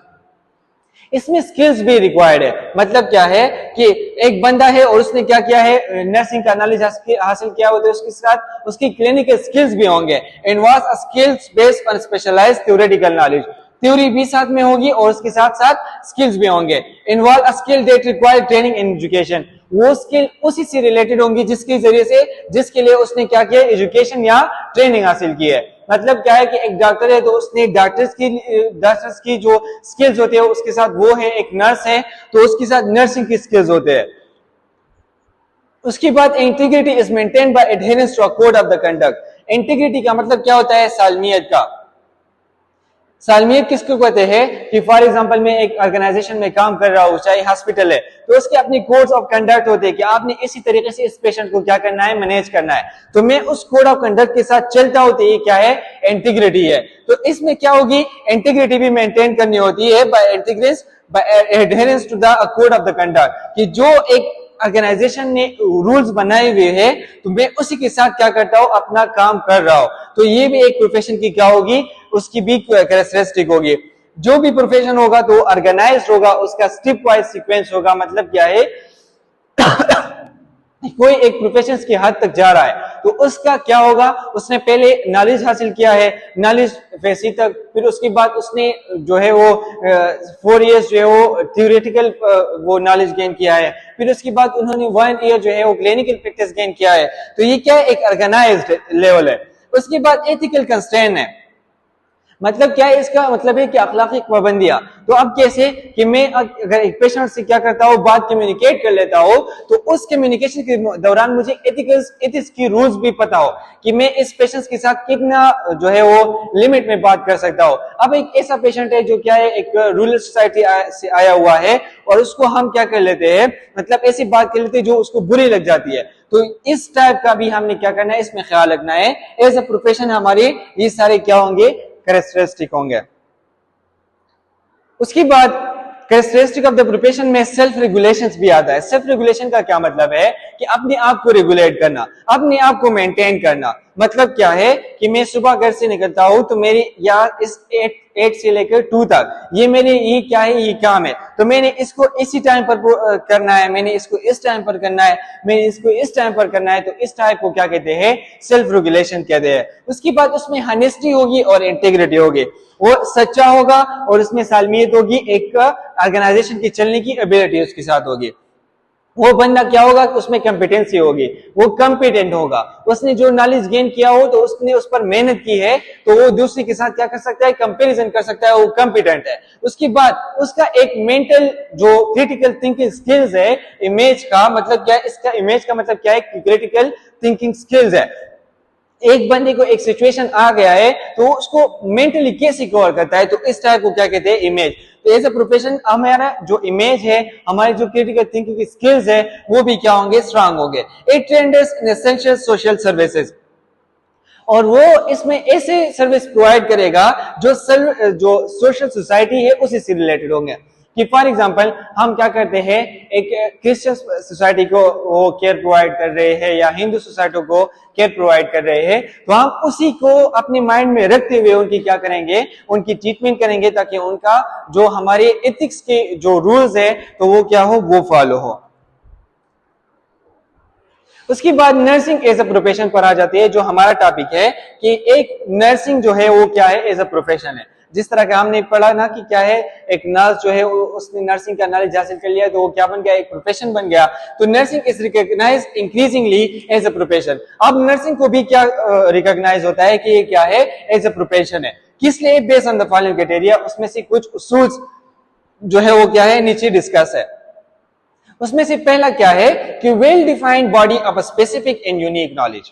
इसमें स्किल्स भी रिक्वायर्ड है। मतलब क्या है कि एक बंदा है और उसने क्या किया है, नर्सिंग का नॉलेज हासिल किया होता है, उसके साथ उसकी क्लिनिकल स्किल्स भी होंगे। Involve a skills based on specialized theoretical knowledge. Theory भी साथ में होगी और उसके साथ साथ स्किल्स भी होंगे। Involve a skill that require training in education. वो स्किल उसी से रिलेटेड होंगी जिसके जरिए से जिसके लिए उसने क्या किया, एजुकेशन या ट्रेनिंग हासिल की है। मतलब क्या है कि एक डॉक्टर है तो उसने डॉक्टर्स की जो स्किल्स होते हैं उसके साथ वो है, एक नर्स है तो उसके साथ नर्सिंग की स्किल्स होते हैं। उसके बाद integrity is maintained by adherence to a code of the conduct. Integrity का मतलब क्या होता है, सालमियत का। सालमियत किसको कहते हैं कि फॉर एग्जांपल मैं एक ऑर्गेनाइजेशन में काम कर रहा हूँ, चाहे हॉस्पिटल है, तो उसके अपने कोड्स ऑफ कंडक्ट होते हैं कि आपने इसी तरीके से इस पेशेंट को क्या करना है, मैनेज करना है। तो मैं उस कोड ऑफ कंडक्ट के साथ चलता हूँ, तो ये क्या है, इंटीग्रिटी है। तो इसमें क्या होगी, इंटीग्रिटी भी मेंटेन करनी होती है by adherence to the code of the conduct, कि जो एक ऑर्गेनाइजेशन ने रूल्स बनाए हुए हैं तो मैं उसी के साथ क्या करता हूं, अपना काम कर रहा हूं। तो ये भी एक प्रोफेशन की क्या होगी, उसकी भी कैरेक्टरिस्टिक होगी। जो भी प्रोफेशन होगा तो ऑर्गेनाइज्ड होगा, उसका स्टेप वाइज सीक्वेंस होगा। मतलब क्या है कोई एक प्रोफेशन की हद तक जा रहा है तो उसका क्या होगा, उसने पहले नॉलेज हासिल किया है, नॉलेज फेसी तक, फिर उसके बाद उसने जो है वो 4 इयर्स जो है वो थियोरेटिकल वो नॉलेज गेन किया है, फिर उसके बाद उन्होंने 1 ईयर जो है वो क्लिनिकल प्रैक्टिस गेन किया है। तो ये क्या है, एक ऑर्गेनाइज्ड लेवल है। उसके बाद एथिकल कंस्ट्रेंट है, मतलब क्या है, इसका मतलब है कि अखलाकी पाबंदियां। तो अब कैसे कि मैं अगर एक पेशेंट से क्या करता हूँ, बात कम्युनिकेट कर लेता हूँ, तो उस कम्युनिकेशन के दौरान मुझे एथिक्स की रूल्स भी पता हो कि मैं इस पेशेंट के साथ कितना जो है वो लिमिट में बात कर सकता हूँ। अब एक ऐसा पेशेंट है जो क्या है, एक रूरल सोसाइटी से आया हुआ है और उसको हम क्या कर लेते हैं, मतलब ऐसी बात कर लेते हैं जो उसको बुरी लग जाती है। तो इस टाइप का भी हमने क्या करना है, इसमें ख्याल रखना है। एज अ प्रोफेशन हमारे ये सारे क्या होंगे, कैरेक्टरिस्टिक होंगे। उसके बाद कैरेक्टरिस्टिक ऑफ द प्रोफेशन में सेल्फ रेगुलेशंस भी आता है। सेल्फ रेगुलेशन का क्या मतलब है कि अपने आप को रेगुलेट करना, अपने आप को मेंटेन करना। मतलब क्या है कि मैं सुबह घर से निकलता हूं तो मेरी या इस 8 से लेकर 2 तक ये मेरे ये क्या है, ये काम है, तो मैंने इसको इसी टाइम पर करना है, मैंने इसको इस टाइम पर करना है, मैंने इसको इस टाइम पर करना है। तो इस टाइप को क्या कहते हैं, सेल्फ रेगुलेशन कहते हैं। उसके बाद उसमें हॉनेस्टी होगी और इंटीग्रिटी होगी, वो सच्चा होगा और उसमें सालमियत होगी, एक ऑर्गेनाइजेशन की चलने की एबिलिटी उसके साथ होगी। वो बंदा क्या होगा, उसमें कॉम्पिटेंसी होगी, वो कॉम्पिटेंट होगा, उसने जो नॉलेज गेन किया हो तो उसने उस पर मेहनत की है, तो वो दूसरे के साथ क्या कर सकता है, कंपैरिजन कर सकता है, वो कॉम्पिटेंट है। उसके बाद उसका एक मेंटल जो क्रिटिकल थिंकिंग स्किल्स है, इमेज का मतलब क्या है, इसका इमेज का मतलब क्या है, क्रिटिकल थिंकिंग स्किल्स है। एक बंदे को एक सिचुएशन आ गया है तो उसको मेंटली कैसे कवर करता है, तो इस टाइप को क्या कहते हैं, इमेज। तो एज ए प्रोफेशन हमारा जो इमेज है, हमारी जो क्रिटिकल थिंकिंग की स्किल्स है, वो भी क्या होंगे, स्ट्रांग होंगे। It renders essential social services, और वो इसमें ऐसे सर्विस प्रोवाइड करेगा जो सोशल सोसाइटी है उसी से रिलेटेड होंगे। कि फॉर एग्जांपल हम क्या करते हैं, एक क्रिश्चियन सोसाइटी को वो केयर प्रोवाइड कर रहे हैं या हिंदू सोसाइटी को केयर प्रोवाइड कर रहे हैं, तो हम उसी को अपने माइंड में रखते हुए उनकी क्या करेंगे, उनकी ट्रीटमेंट करेंगे, ताकि उनका जो हमारे एथिक्स के जो रूल्स है तो वो क्या हो, वो फॉलो हो। उसके बाद नर्सिंग एज अ प्रोफेशन पर आ जाती है, जो हमारा टॉपिक है कि एक नर्सिंग जो है वो क्या है, एज अ प्रोफेशन है। जिस तरह का हमने पढ़ा ना कि क्या है, एक नर्स जो है उसने नर्सिंग का नॉलेज हासिल कर लिया तो वो क्या बन गया, एक प्रोफेशन बन गया। तो nursing is recognized increasingly as a profession. अब नर्सिंग को भी क्या रिकॉग्नाइज होता है कि ये क्या है, एज अ प्रोफेशन है। किस लिए, based on the following criteria. उसमें से कुछ उसूल जो है वो क्या है, नीचे डिस्कस है। उसमें से पहला क्या है कि well defined body of a specific and unique knowledge.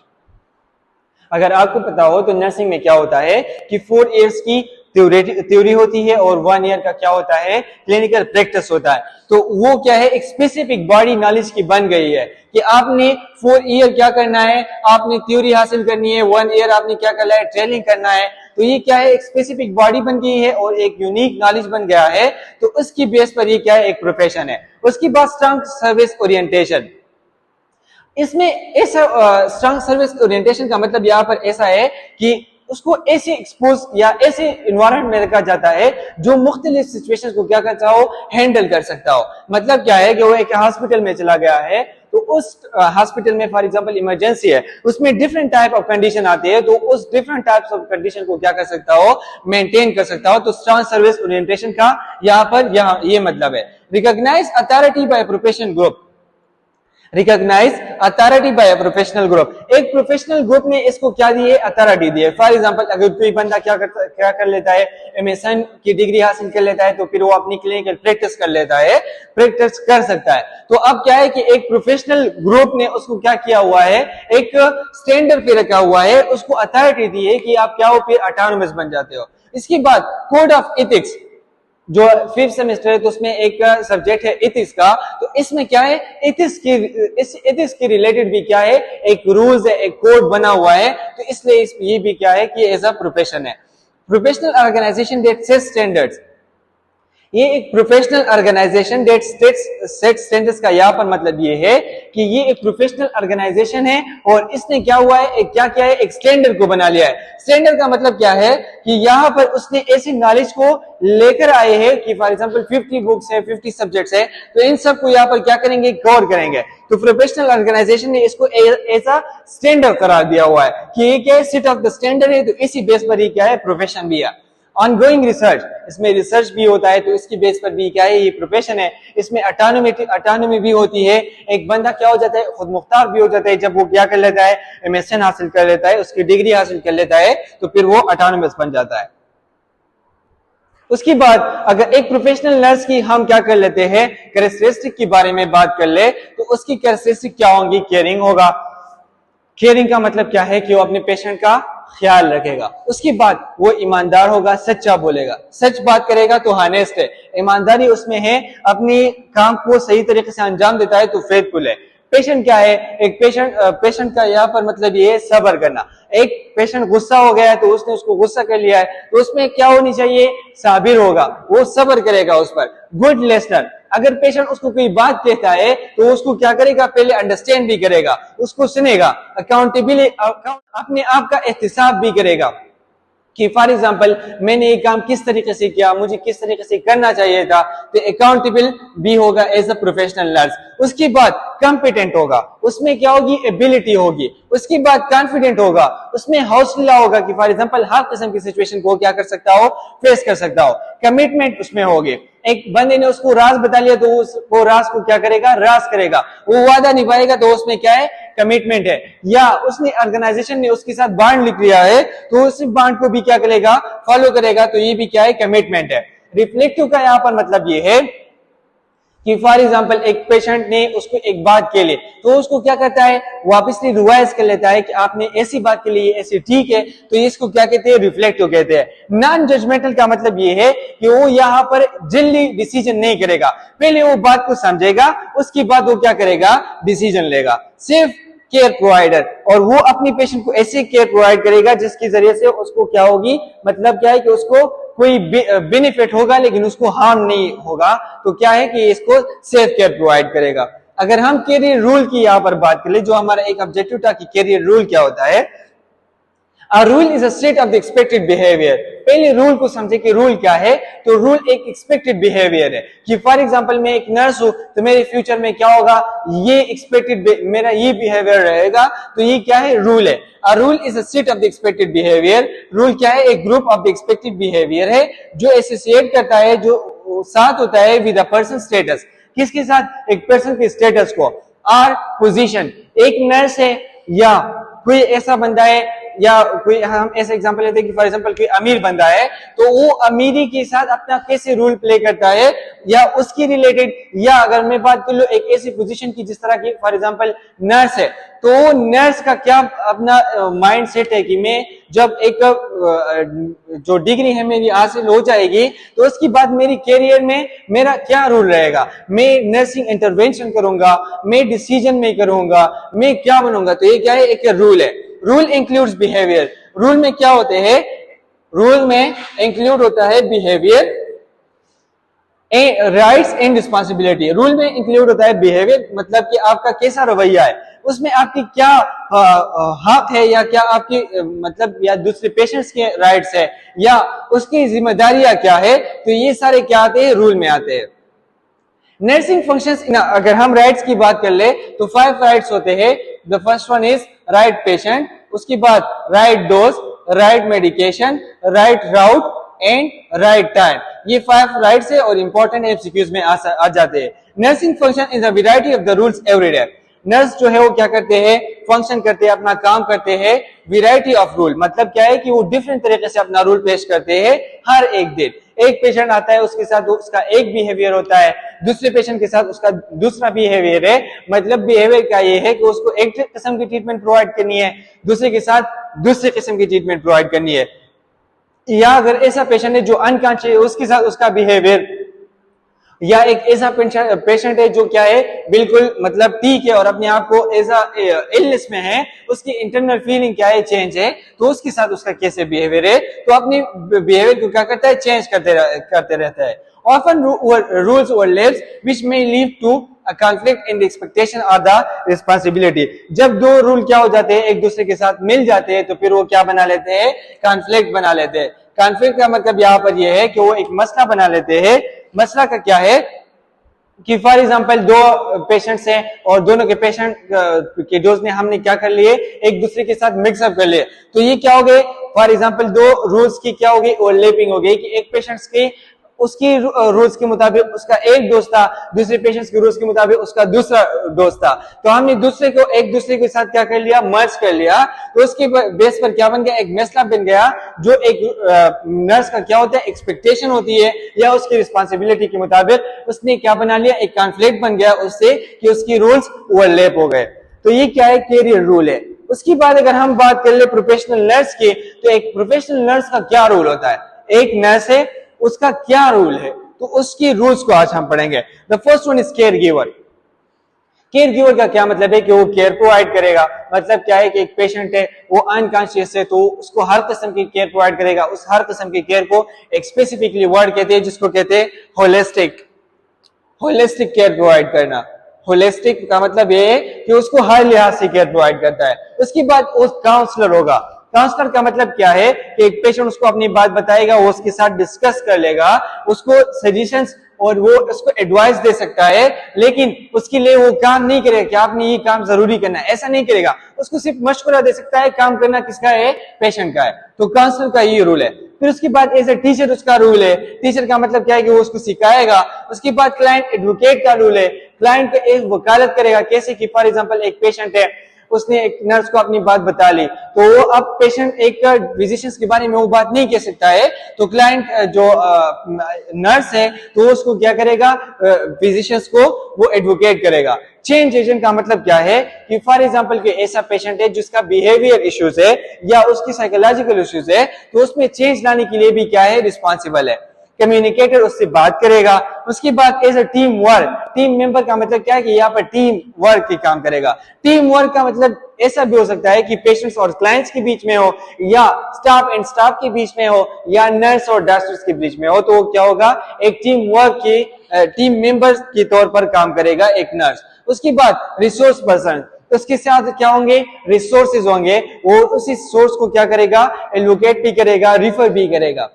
अगर आपको पता हो तो नर्सिंग में क्या होता है कि 4 इयर्स की थ्योरी होती है और 1 ईयर का क्या होता है, क्लिनिकल प्रैक्टिस होता है। तो वो क्या है, एक स्पेसिफिक बॉडी नॉलेज की बन गई है कि आपने 4 ईयर क्या करना है, आपने थ्योरी हासिल करनी है, 1 ईयर आपने क्या करना है, ट्रेनिंग करना है। तो ये क्या है, एक स्पेसिफिक बॉडी बन गई है और एक यूनिक नॉलेज बन गया है। तो उसकी बेस पर ये क्या है, एक प्रोफेशन है। उसके बाद स्ट्रांग सर्विस ओरिएंटेशन। इसमें ऐसा स्ट्रांग सर्विस ओरिएंटेशन का मतलब यहाँ पर ऐसा है कि उसको ऐसे एक्सपोज या ऐसे इन्वायरमेंट में रखा जाता है जो मुख्तलिफ सिचुएशंस को क्या करता हो, हैंडल कर सकता हो। मतलब क्या है कि वो एक हॉस्पिटल में चला गया है, तो उस हॉस्पिटल में फॉर एग्जांपल इमरजेंसी है, उसमें डिफरेंट टाइप ऑफ कंडीशन आती है, तो उस डिफरेंट टाइप्स ऑफ कंडीशन को क्या कर सकता हो, मेंटेन कर सकता हो। तो स्ट्रांग सर्विस ओरिएंटेशन का यहाँ पर ये मतलब है। Recognize authority by professional group. Recognize authority by professional group. एक प्रोफेशनल ग्रुप ने इसको क्या दी है, अथॉरिटी दी है। फॉर एग्जांपल अगर कोई बंदा क्या कर लेता है, एमएसएन की डिग्री हासिल कर लेता है, तो फिर वो अपनी क्लिनिकल प्रैक्टिस कर लेता है, प्रैक्टिस कर सकता है। तो अब क्या है कि एक प्रोफेशनल ग्रुप ने उसको क्या किया हुआ है, एक स्टैंडर्ड पे रखा हुआ है, उसको अथॉरिटी दी है कि आप क्या हो, फिर ऑटोनोमस बन जाते हो। इसके बाद कोड ऑफ एथिक्स, जो 5th सेमेस्टर है तो उसमें एक सब्जेक्ट है एथिक्स का, तो इसमें क्या है, एथिक्स के रिलेटेड भी क्या है, एक रूल्स है, एक कोड बना हुआ है, तो इसलिए ये भी क्या है कि एज अ प्रोफेशन है। Professional organization that set standards, ये एक professional organization that set standards का यहाँ पर मतलब ये है कि ये एक प्रोफेशनल ऑर्गेनाइजेशन है और इसने क्या हुआ है, एक क्या किया है, एक स्टैंडर्ड को बना लिया है। स्टैंडर्ड का मतलब क्या है कि यहाँ पर उसने ऐसी नॉलेज को लेकर आए हैं कि फॉर एग्जांपल 50 बुक्स है, 50 सब्जेक्ट्स है, तो इन सब को यहाँ पर क्या करेंगे, कवर करेंगे। तो प्रोफेशनल ऑर्गेनाइजेशन ने इसको ऐसा स्टैंडर्ड करार दिया हुआ है कि ये क्या है, सेट ऑफ द स्टैंडर्ड है, तो इसी बेस पर ही क्या है, प्रोफेशन भी है। ऑनगोइंग रिसर्च, इसमें रिसर्च भी होता है, तो इसकी बेस पर भी क्या है, ये प्रोफेशन है। इसमें अटानोमी भी होती है, एक बंदा क्या हो जाता है, खुद मुख्तार भी हो जाता है जब वो क्या कर लेता है, एमएसएन हासिल कर लेता है, उसकी डिग्री हासिल कर लेता है, तो फिर वो अटानोमस बन जाता है। उसके बाद अगर एक प्रोफेशनल नर्स की हम क्या कर लेते हैं, कैरेक्टरिस्टिक के बारे में बात कर ले, तो उसकी कैरेक्टरिस्टिक क्या होंगी, केयरिंग होगा। केयरिंग का मतलब क्या है कि वो अपने पेशेंट का ख्याल रखेगा। उसके बाद वो ईमानदार होगा, सच्चा बोलेगा, सच बात करेगा तो हानेस्ट है, ईमानदारी उसमें है, अपनी काम को सही तरीके से अंजाम देता है तो फेथफुल है। पेशेंट क्या है, एक पेशेंट का यहाँ पर मतलब ये है सब्र करना। एक पेशेंट गुस्सा हो गया है तो उसने उसको गुस्सा कर लिया है, तो उसमें क्या होनी चाहिए, साबिर होगा, वो सब्र करेगा उस पर। गुड लिसनर, अगर पेशेंट उसको कोई बात कहता है तो उसको क्या करेगा, पहले अंडरस्टैंड भी करेगा, उसको सुनेगा, अकाउंटेबिलिटी, अपने आप का एहतिसाब भी करेगा कि फॉर एग्जांपल मैंने ये काम किस तरीके से किया, मुझे किस तरीके से करना चाहिए था, तो अकाउंटेबल भी होगा एज अ प्रोफेशनल नर्स। उसके बाद कॉम्पिटेंट होगा, उसमें क्या होगी, एबिलिटी होगी। उसके बाद कॉन्फिडेंट होगा, उसमें हौसला होगा कि फॉर एग्जांपल हर किस्म की सिचुएशन को क्या कर सकता हो, फेस कर सकता हो। कमिटमेंट उसमें होगी, एक बंदे ने उसको राज बता लिया तो वो राज को क्या करेगा, राज करेगा, वो वादा निभाएगा, तो उसमें क्या है, कमिटमेंट है। या उसने ऑर्गेनाइजेशन ने उसके साथ बॉन्ड लिख लिया है तो उस बॉन्ड को भी क्या करेगा, फॉलो करेगा, तो ये भी क्या है, कमिटमेंट है। रिफ्लेक्टिव का यहां पर मतलब ये है कि फॉर एग्जांपल एक पेशेंट ने उसको एक बात के लिए, तो उसको क्या करता है, वापस रिवाइज कर लेता है कि आपने ऐसी बात के लिए ऐसी ठीक है, तो इसको क्या कहते हैं, रिफ्लेक्टिव कहते हैं। नॉन जजमेंटल का मतलब ये है कि वो यहाँ पर जल्दी डिसीजन नहीं करेगा, पहले वो बात को समझेगा, उसके बाद वो क्या करेगा, डिसीजन लेगा। सिर्फ केयर प्रोवाइडर, और वो अपनी पेशेंट को ऐसे केयर प्रोवाइड करेगा जिसके जरिए से उसको क्या होगी, मतलब क्या है कि उसको कोई बेनिफिट होगा लेकिन उसको हार्म नहीं होगा, तो क्या है कि इसको सेफ केयर प्रोवाइड करेगा। अगर हम कैरियर रूल की यहाँ पर बात करें, जो हमारा एक ऑब्जेक्टिव था कि कैरियर रूल क्या होता है, A rule is a state of the expected behavior। पहले रूल को समझे कि रूल क्या है, तो रूल एक एक्सपेक्टेड बिहेवियर है कि फॉर एग्जांपल मैं एक नर्स हूं तो मेरे फ्यूचर में क्या होगा, ये एक्सपेक्टेड मेरा ये बिहेवियर रहेगा, तो ये क्या है, रूल है। A rule is a set of the expected behavior। Rule क्या है, एक group of the expected behaviour है जो एसोसिएट करता है, जो साथ होता है विद अ पर्सन स्टेटस। किसके साथ, एक पर्सन के स्टेटस को। और पोजीशन, एक नर्स है या कोई ऐसा बंदा है, या कोई हम ऐसा एग्जांपल लेते हैं कि फॉर एग्जांपल कोई अमीर बंदा है, तो वो अमीरी के साथ अपना कैसे रोल प्ले करता है या उसकी रिलेटेड, या अगर मैं बात कर लूं एक ऐसी पोजीशन की जिस तरह की फॉर एग्जांपल नर्स है, तो वो नर्स का क्या अपना माइंड सेट है कि मैं जब एक जो डिग्री है मेरी हासिल हो जाएगी तो उसके बाद मेरी कैरियर में मेरा क्या रोल रहेगा, मैं नर्सिंग इंटरवेंशन करूंगा, मैं डिसीजन मेकर होऊंगा, मैं क्या बनूंगा। तो ये क्या है, एक रूल है। Rule includes behaviour. रूल में क्या होते हैं, रूल में इंक्लूड होता है behaviour, rights and responsibility. Rule में इंक्लूड होता है बिहेवियर, मतलब कि आपका कैसा रवैया है, उसमें आपकी क्या हक है, या क्या आपकी मतलब या दूसरे पेशेंट्स के राइट्स है, या उसकी जिम्मेदारियां क्या है, तो ये सारे क्या आते हैं, रूल में आते हैं। नर्सिंग फंक्शंस, अगर हम राइट्स की बात कर ले तो 5 राइट्स होते हैं। The first one is right patient, उसके बाद right dose, right medication, right route and right time. ये 5 राइट्स है और इंपॉर्टेंट एमसीक्यूज में आ जाते हैं। Nursing function is a variety of the rules every day. Nurse जो है वो क्या करते हैं, फंक्शन करते हैं, अपना काम करते हैं, वैरायटी ऑफ रूल, मतलब क्या है कि वो डिफरेंट तरीके से अपना रूल पेश करते हैं हर एक दिन। एक पेशेंट आता है, उसके साथ उसका एक बिहेवियर होता है, दूसरे पेशेंट के साथ उसका दूसरा बिहेवियर है। मतलब बिहेवियर क्या ये है कि उसको एक किस्म की ट्रीटमेंट प्रोवाइड करनी है, दूसरे के साथ दूसरे किस्म की ट्रीटमेंट प्रोवाइड करनी है। या अगर ऐसा पेशेंट है जो अनकॉन्शियस है उसके साथ उसका बिहेवियर, या एक ऐसा पेशेंट है जो क्या है बिल्कुल मतलब ठीक है और अपने आप को ऐसा इलनेस में है, उसकी इंटरनल फीलिंग क्या है चेंज है, तो उसके साथ उसका कैसे बिहेवियर है, तो अपनी बिहेवियर को क्या करता है चेंज करते रहता है। ऑफन रूल्स और lives which may lead to a conflict in the expectation or the responsibility। जब दो रूल क्या हो जाते हैं एक दूसरे के साथ मिल जाते हैं तो फिर वो क्या बना लेते हैं कॉन्फ्लिक्ट बना लेते हैं। कॉन्फ्लिक्ट का मतलब यहाँ पर ये है कि वो एक मसला बना लेते हैं। मसला का क्या है कि फॉर एग्जांपल दो पेशेंट्स हैं और दोनों के पेशेंट के डोज ने हमने क्या कर लिए एक दूसरे के साथ मिक्सअप कर लिए, तो ये क्या हो गए फॉर एग्जांपल दो रूल्स की क्या हो गई ओवरलैपिंग हो गई कि एक पेशेंट्स की उसकी रूल्स के मुताबिक उसका एक डोज था, दूसरे पेशेंट्स के रूल्स के मुताबिक उसका दूसरा डोज था, तो हमने दूसरे को एक दूसरे के साथ क्या कर लिया मर्ज कर लिया, तो उसके बेस पर क्या बन गया एक मसला बन गया जो एक नर्स का क्या होता है एक्सपेक्टेशन होती है या उसकी रिस्पांसिबिलिटी के मुताबिक उसने क्या बना लिया एक कॉन्फ्लिक्ट बन गया उससे कि उसकी रूल्स ओवरलैप हो गए। तो ये क्या है कैरियर रूल है। उसके बाद अगर हम बात कर ले प्रोफेशनल नर्स की, तो एक प्रोफेशनल नर्स का क्या रूल होता है, एक नर्स है उसका क्या रूल है, तो उसकी रूल्स को आज हम पढ़ेंगे। The first one is care giver. Care giver का क्या मतलब है कि वो केयर प्रोवाइड करेगा, मतलब क्या है कि एक पेशेंट है वो अनकॉन्शियस है तो उसको हर किस्म की केयर प्रोवाइड करेगा। उस हर किस्म की केयर को एक स्पेसिफिकली वर्ड कहते हैं जिसको कहते हैं होलिस्टिक। होलिस्टिक केयर प्रोवाइड करना, होलिस्टिक का मतलब ये है कि उसको हर लिहाज से केयर प्रोवाइड करता है। उसके बाद उस काउंसलर होगा। काउंसलर का मतलब क्या है कि एक पेशेंट उसको अपनी बात बताएगा, वो उसके साथ डिस्कस कर लेगा, उसको सजेशंस और वो उसको एडवाइस दे सकता है, लेकिन उसके लिए वो काम नहीं करेगा कि आपने ये काम जरूरी करना है, ऐसा नहीं करेगा। उसको सिर्फ मशवरा दे सकता है, काम करना किसका है पेशेंट का है। तो काउंसलर का ये रूल है। फिर उसके बाद एज ए टीचर उसका रूल है। टीचर का मतलब क्या है कि वो उसको सिखाएगा। उसके बाद क्लाइंट एडवोकेट का रूल है। क्लाइंट का एक वकालत करेगा, कैसे कि फॉर एग्जांपल एक पेशेंट है उसने एक नर्स को अपनी बात बता ली, तो वो अब पेशेंट एक फिजिशियंस के बारे में वो बात नहीं कह सकता है, तो क्लाइंट जो नर्स है तो उसको क्या करेगा फिजिशियंस को वो एडवोकेट करेगा। चेंज एजेंट का मतलब क्या है कि फॉर एग्जांपल कि ऐसा पेशेंट है जिसका बिहेवियर इश्यूज है या उसकी साइकोलॉजिकल इश्यूज है, तो उसमें चेंज लाने के लिए भी क्या है रिस्पॉन्सिबल है। कम्युनिकेटर उससे बात करेगा। उसके बाद as a team work, team member का मतलब क्या है कि यहाँ पर टीम वर्क की काम करेगा। टीम वर्क का मतलब ऐसा भी हो सकता है कि पेशेंट्स और क्लाइंट्स के बीच में हो, या स्टाफ एंड स्टाफ के बीच में हो, या नर्स और डॉक्टर्स के बीच में हो, तो क्या होगा एक टीम वर्क की टीम मेंबर्स के तौर पर काम करेगा एक नर्स। उसके बाद रिसोर्स पर्सन, उसके साथ क्या होंगे रिसोर्सेज होंगे, वो उसी सोर्स को क्या करेगा एलोकेट भी करेगा, रिफर भी करेगा।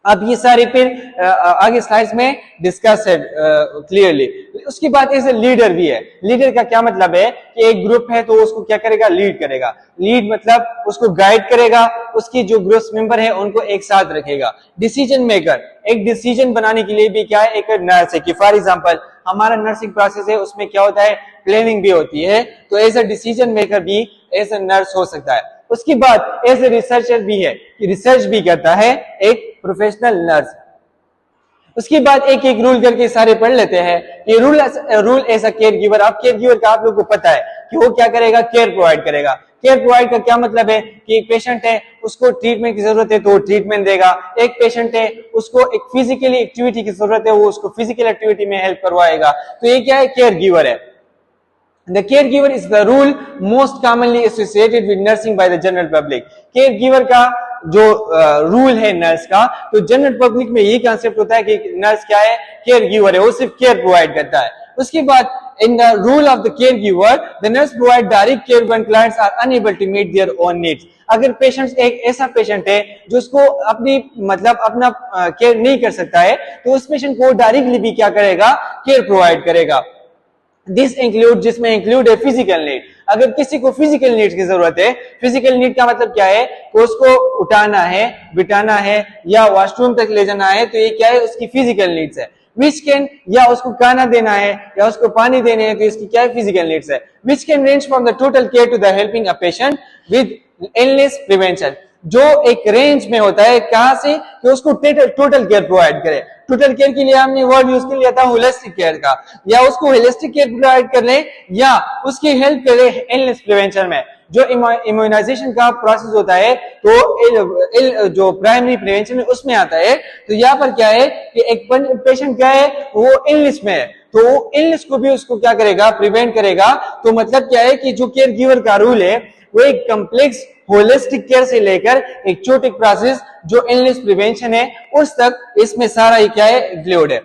अब ये सारे फिर आगे स्लाइड्स में डिस्कस है क्लियरली। उसके बाद ऐसे लीडर भी है। लीडर का क्या मतलब है कि एक ग्रुप है तो उसको क्या करेगा लीड करेगा। लीड मतलब उसको गाइड करेगा, उसकी जो ग्रुप मेंबर है उनको एक साथ रखेगा। डिसीजन मेकर, एक डिसीजन बनाने के लिए भी क्या है एक नर्स है कि फॉर एग्जांपल हमारा नर्सिंग प्रोसेस है उसमें क्या होता है प्लानिंग भी होती है, तो एज अ डिसीजन मेकर भी एज अ नर्स हो सकता है। उसके बाद एज ए रिसर्चर भी है कि रिसर्च भी करता है एक प्रोफेशनल नर्स। उसके बाद एक एक रूल करके सारे पढ़ लेते हैं। ये role as a care giver. अब केयर गिवर का आप लोग को पता है कि वो क्या करेगा केयर प्रोवाइड करेगा। केयर प्रोवाइड का क्या मतलब है कि एक पेशेंट है उसको ट्रीटमेंट की जरूरत है तो वो ट्रीटमेंट देगा। एक पेशेंट है उसको एक फिजिकली एक्टिविटी की जरूरत है, वो उसको फिजिकल एक्टिविटी में हेल्प करवाएगा। तो ये क्या है केयर गिवर है। The caregiver is the rule most commonly associated with nursing by the general public. Caregiver का जो रूल है नर्स का, तो जनरल पब्लिक में यही कॉन्सेप्ट होता है कि नर्स क्या है केयर गिवर है, वो सिर्फ केयर प्रोवाइड करता है। उसके बाद in the rule of the caregiver, the nurse provide direct care when clients are unable to meet their own needs. अगर पेशेंट एक ऐसा पेशेंट है जो उसको अपनी मतलब अपना केयर नहीं कर सकता है, तो उस पेशेंट को डायरेक्टली भी क्या करेगा केयर प्रोवाइड करेगा। दिस इंक्लूड, जिसमें इंक्लूड है फिजिकल नीड। अगर किसी को फिजिकल नीड की जरूरत है, फिजिकल नीड का मतलब क्या है कि उसको उठाना है, बिठाना है या वॉशरूम तक ले जाना है, तो ये क्या है उसकी फिजिकल नीड्स है। विच कैन, या उसको खाना देना है या उसको पानी देने हैं, तो इसकी क्या है फिजिकल नीड्स है। Which can range from the total care to the helping a patient with illness prevention. जो एक रेंज में होता है कहां से कि उसको टोटल केयर प्रोवाइड करे। टोटल केयर के लिए हमने वर्ड यूज कर लिया था होलिस्टिक केयर का, या उसको होलिस्टिक केयर प्रोवाइड कर ले या उसकी हेल्प करे इलनेस प्रिवेंशन में। जो इम्यूनाइजेशन का प्रोसेस होता है तो जो प्राइमरी प्रिवेंशन है उसमें आता है। तो यहाँ पर क्या है कि एक पेशेंट क्या है वो इलनेस में है, तो इलनेस को भी उसको क्या करेगा, प्रिवेंट करेगा। तो मतलब क्या है कि जो केयर गिवर का रूल है वो एक कम्प्लेक्स होलिस्टिक केयर से लेकर एक छोटे प्रोसेस जो इलनेस प्रिवेंशन है उस तक, इसमें सारा ही क्या है, इंक्लूड है।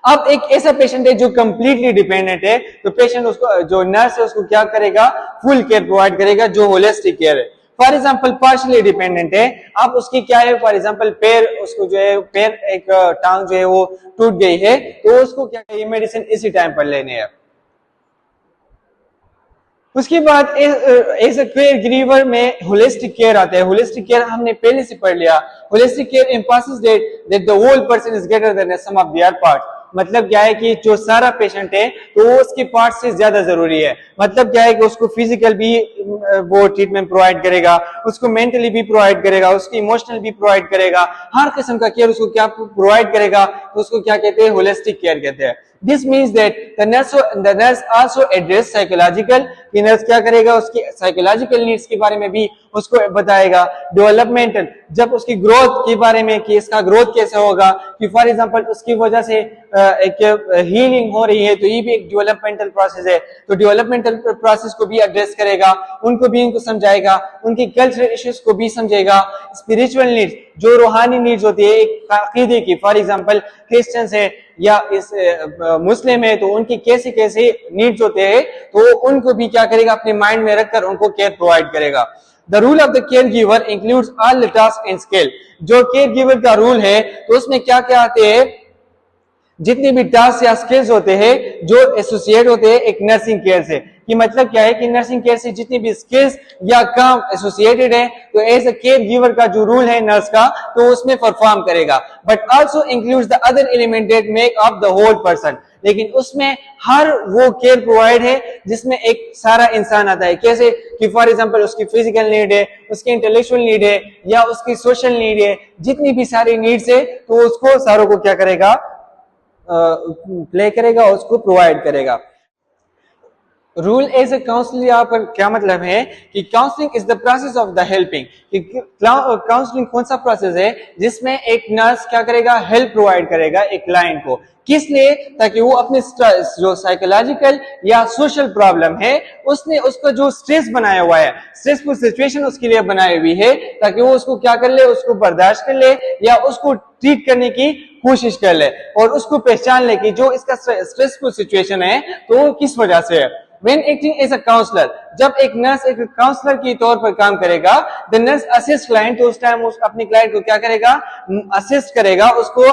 अब एक ऐसा पेशेंट है जो कंप्लीटली डिपेंडेंट है, तो पेशेंट उसको, जो नर्स है उसको क्या करेगा, फुल केयर प्रोवाइड करेगा, जो होलिस्टिक केयर है। फॉर एग्जाम्पल पार्शियली डिपेंडेंट है, अब उसकी क्या है, फॉर एग्जाम्पल पैर, उसको जो है पैर, एक टांग जो है वो टूट गई है, तो उसको क्या है, ये मेडिसिन इसी टाइम पर लेने है। उसके बाद एज अ केयर गिवर में होलिस्टिक केयर आता है। होलिस्टिक केयर हमने पहले से पढ़ लिया। Holistic care emphasis that the whole person is greater than sum of their parts. मतलब क्या है कि जो सारा पेशेंट है तो वो उसके पार्ट से ज्यादा जरूरी है। मतलब क्या है कि उसको फिजिकल भी वो ट्रीटमेंट प्रोवाइड करेगा, उसको मेंटली भी प्रोवाइड करेगा, उसको इमोशनल भी प्रोवाइड करेगा, हर किस्म का केयर उसको क्या प्रोवाइड करेगा, तो उसको क्या कहते हैं, होलिस्टिक केयर कहते हैं। This means that the nurse also address psychological, कि नर्स क्या करेगा, उसकी साइकोलॉजिकल नीड्स के बारे में भी उसको बताएगा। डेवलपमेंटल, जब उसकी ग्रोथ के बारे में कि इसका ग्रोथ कैसे होगा, कि फॉर एग्जांपल उसकी वजह से एक हीलिंग हो रही है, तो ये भी एक डेवलपमेंटल प्रोसेस है, तो डेवलपमेंटल प्रोसेस को भी एड्रेस करेगा, उनको भी इनको समझाएगा, उनकी कल्चरल इश्यूज को भी समझेगा। स्पिरिचुअल नीड्स, जो रूहानी नीड्स होती है एक अकीदे की, फॉर एग्जांपल क्रिश्चियंस है या इस मुस्लिम है, तो उनकी कैसे कैसे नीड्स होते हैं, तो उनको भी क्या करेगा, अपने माइंड में रखकर उनको केयर प्रोवाइड करेगा। The rule of the care giver includes all the task and skill. जो केयर गिवर का रूल है तो उसमें क्या क्या आते हैं, जितने भी टास्क या स्किल्स होते हैं जो एसोसिएट होते हैं एक नर्सिंग केयर से। कि मतलब क्या है कि नर्सिंग केयर से जितनी भी स्किल्स या काम एसोसिएटेड है, तो एज अ केयर गिवर का जो रूल है नर्स का, तो उसमें परफॉर्म करेगा। But also includes the other element that make up the whole person. लेकिन उसमें हर वो केयर प्रोवाइड है जिसमें एक सारा इंसान आता है। कैसे कि फॉर एग्जांपल उसकी फिजिकल नीड है, उसकी इंटेलेक्चुअल नीड है, या उसकी सोशल नीड है, जितनी भी सारी नीड्स है तो उसको सारों को क्या करेगा, प्ले करेगा, उसको प्रोवाइड करेगा। रूल एज ए काउंसलिंग, यहाँ पर क्या मतलब है कि counselling is the process of the helping. Counselling कौन सा प्रोसेस है जिसमें एक नर्स क्या करेगा, हेल्प प्रोवाइड करेगा एक क्लाइंट को। किस लिए, ताकि वो अपने जो साइकोलॉजिकल या सोशल प्रॉब्लम है, उसने उसको जो स्ट्रेस बनाया हुआ है, स्ट्रेसफुल सिचुएशन उसके लिए बनाई हुई है, ताकि वो उसको क्या कर ले, उसको बर्दाश्त कर ले या उसको ट्रीट करने की कोशिश कर ले, और उसको पहचान ले कि जो इसका स्ट्रेसफुल सिचुएशन है तो वो किस वजह से है। When acting as a counselor, जब एक नर्स एक काउंसलर के तौर पर काम करेगा, the nurse assist client, तो उस टाइम उस अपने क्लाइंट को क्या करेगा, असिस्ट करेगा, उसको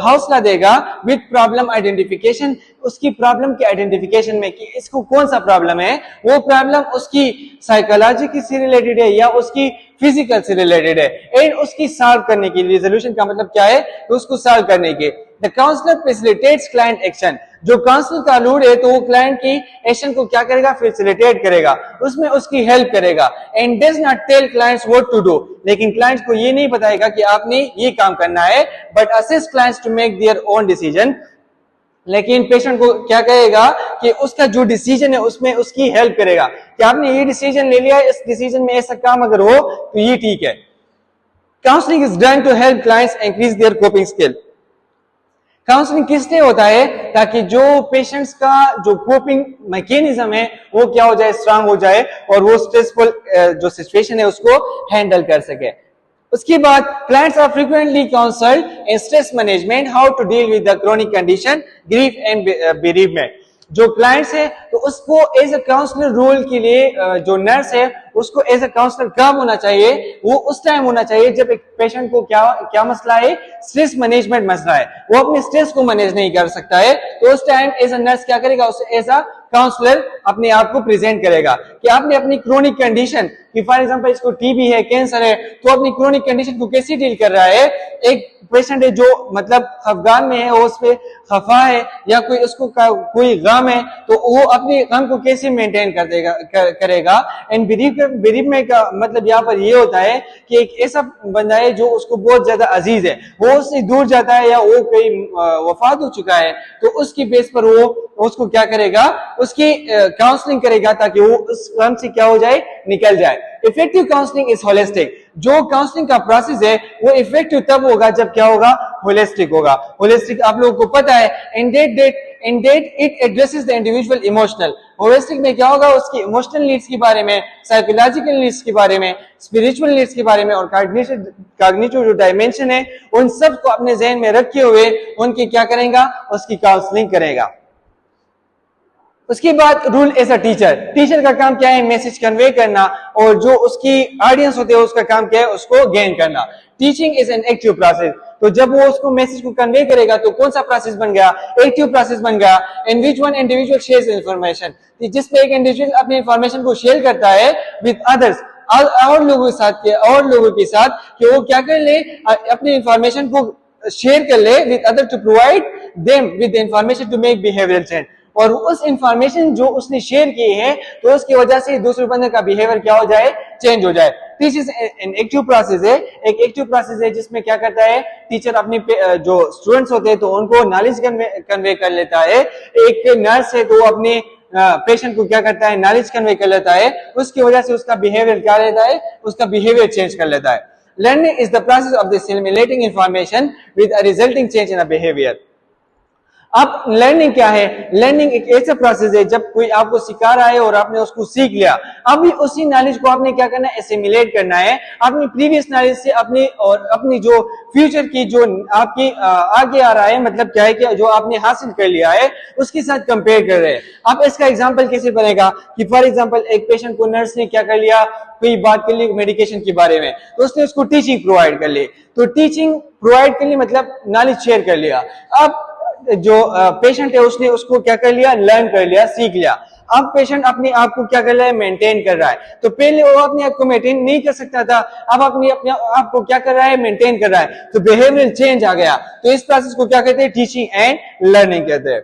हौसला देगा विद प्रॉब्लम आइडेंटिफिकेशन, उसकी प्रॉब्लम के आइडेंटिफिकेशन में कि इसको कौन सा प्रॉब्लम है, वो प्रॉब्लम उसकी साइकोलॉजी से रिलेटेड है या उसकी फिजिकल से रिलेटेड है, एंड उसकी सॉल्व करने की, रिजोल्यूशन का मतलब क्या है, तो उसको सॉल्व करने के। The counsellor facilitates client action, जो काउंसलर का रूल है तो वो क्लाइंट की एक्शन को क्या करेगा, फैसिलिटेट करेगा, उसमें उसकी हेल्प करेगा। And does not tell clients what to do, लेकिन क्लाइंट्स को ये नहीं बताएगा कि आपने ये काम करना है, but assist clients to make their own decision. लेकिन पेशेंट को क्या कहेगा कि उसका जो डिसीजन है उसमें उसकी हेल्प करेगा, कि आपने ये डिसीजन ले लिया है, इस डिसीजन में ऐसा काम अगर हो तो ये ठीक है। Counselling is done to help clients increase their coping skill. Counselling किस लिए होता है, ताकि जो पेशेंट्स का जो कोपिंग मैकेनिज्म है वो क्या हो जाए, स्ट्रांग हो जाए, और वो स्ट्रेसफुल जो सिचुएशन है उसको हैंडल कर सके। उसके बाद clients are frequently counselled in stress management, how to deal with the chronic condition, grief and bereavement. जो क्लाइंट्स है तो उसको एज अ काउंसलर रोल के लिए जो नर्स है उसको एज अ काउंसलर कब होना चाहिए, वो उस टाइम होना चाहिए जब एक पेशेंट को क्या मसला है, स्ट्रेस मैनेजमेंट मसला है, वो अपने स्ट्रेस को मैनेज नहीं कर सकता है, तो उस टाइम एज अ नर्स क्या करेगा, उसे एज अ काउंसलर अपने आप को प्रेजेंट करेगा कि आपने अपनी क्रोनिक कंडीशन कि फॉर एग्जांपल इसको टीबी है, कैंसर है, तो अपनी क्रोनिक कंडीशन को कैसे डील कर रहा है। एक पेशेंट है जो मतलब खफगान में है, वो उस पे खफा है या कोई उसको कोई गम है, तो वो अपने गम को कैसे मेंटेन करेगा। एंड बेरीफ में का मतलब यहाँ पर ये होता है कि एक ऐसा बंदा है जो उसको बहुत ज्यादा अजीज है, वो उससे दूर जाता है या वो कोई वफात हो चुका है, तो उसकी बेस पर वो उसको क्या करेगा, उसकी काउंसलिंग करेगा ताकि वो उस गम से क्या हो जाए, निकल जाए। Effective counselling is holistic. जो काउंसलिंग का प्रोसेस है वो इफेक्टिव तब होगा जब क्या होगा, होलिस्टिक होगा। होलिस्टिक आप लोगों को पता है, in that it addresses the individual emotional. Holistic में क्या होगा, उसकी इमोशनल नीड्स के बारे में, साइकोलॉजिकल नीड्स के बारे में, स्पिरिचुअल नीड्स के बारे में और कॉग्निटिव जो डायमेंशन है उन सब को अपने जहन में रखे हुए उनकी क्या करेगा, उसकी काउंसलिंग करेगा। उसके बाद रूल एज अ टीचर का काम क्या है, मैसेज कन्वे करना, और जो उसकी ऑडियंस होते हैं उसका काम क्या है, उसको गेन करना। Teaching is an active process. तो जब वो उसको मैसेज को कन्वे करेगा तो कौन सा प्रोसेस बन गया, एक्टिव प्रोसेस बन गया। In which one individual shares information, जिसमें एक इंडिविजुअल अपनी इंफॉर्मेशन को शेयर करता है विद अदर्स, और लोगों के साथ कि वो क्या कर ले, अपनी इंफॉर्मेशन को शेयर कर ले with other to provide them with information to make behaviour change. और उस इंफॉर्मेशन जो उसने शेयर की है तो उसकी वजह से दूसरे बंदे का बिहेवियर क्या हो जाए, चेंज हो जाए। This is an active process है, एक एक्टिव प्रोसेस है जिसमें क्या करता है, टीचर अपने जो स्टूडेंट्स होते हैं तो उनको नॉलेज कन्वे कर लेता है। एक नर्स है तो वो अपने पेशेंट को क्या करता है, नॉलेज कन्वे कर लेता है, उसकी वजह से उसका बिहेवियर क्या रहता है, उसका बिहेवियर चेंज कर लेता है। Learning is the process of disseminating information with a resulting change in a behaviour. अब लर्निंग क्या है, लर्निंग एक ऐसा प्रोसेस है जब कोई आपको सिखा रहा है और आपने उसको सीख लिया, अभी उसी नॉलेज को आपने क्या करना है, एसिमिलेट करना है अपनी प्रीवियस नॉलेज से, अपनी और अपनी जो फ्यूचर की जो आपकी आगे आ रहा है, मतलब क्या है कि जो आपने हासिल कर लिया है उसके साथ कंपेयर कर रहे हैं। अब इसका एग्जांपल कैसे बनेगा कि फॉर एग्जांपल एक पेशेंट को नर्स ने क्या कर लिया, कोई बात कर ली मेडिकेशन के बारे में, तो उसने उसको टीचिंग प्रोवाइड कर ली। तो टीचिंग प्रोवाइड कर ली मतलब नॉलेज शेयर कर लिया। अब जो पेशेंट है उसने उसको क्या कर लिया, लर्न कर लिया, सीख लिया। अब पेशेंट अपने आप को क्या कर रहा है, मेंटेन कर रहा है। तो पहले वो अपने आप को मेंटेन नहीं कर सकता था, अब अपने आप को क्या कर रहा है, मेंटेन कर रहा है, तो बिहेवियरल चेंज आ गया। तो इस प्रोसेस को क्या कहते हैं, टीचिंग एंड लर्निंग कहते हैं।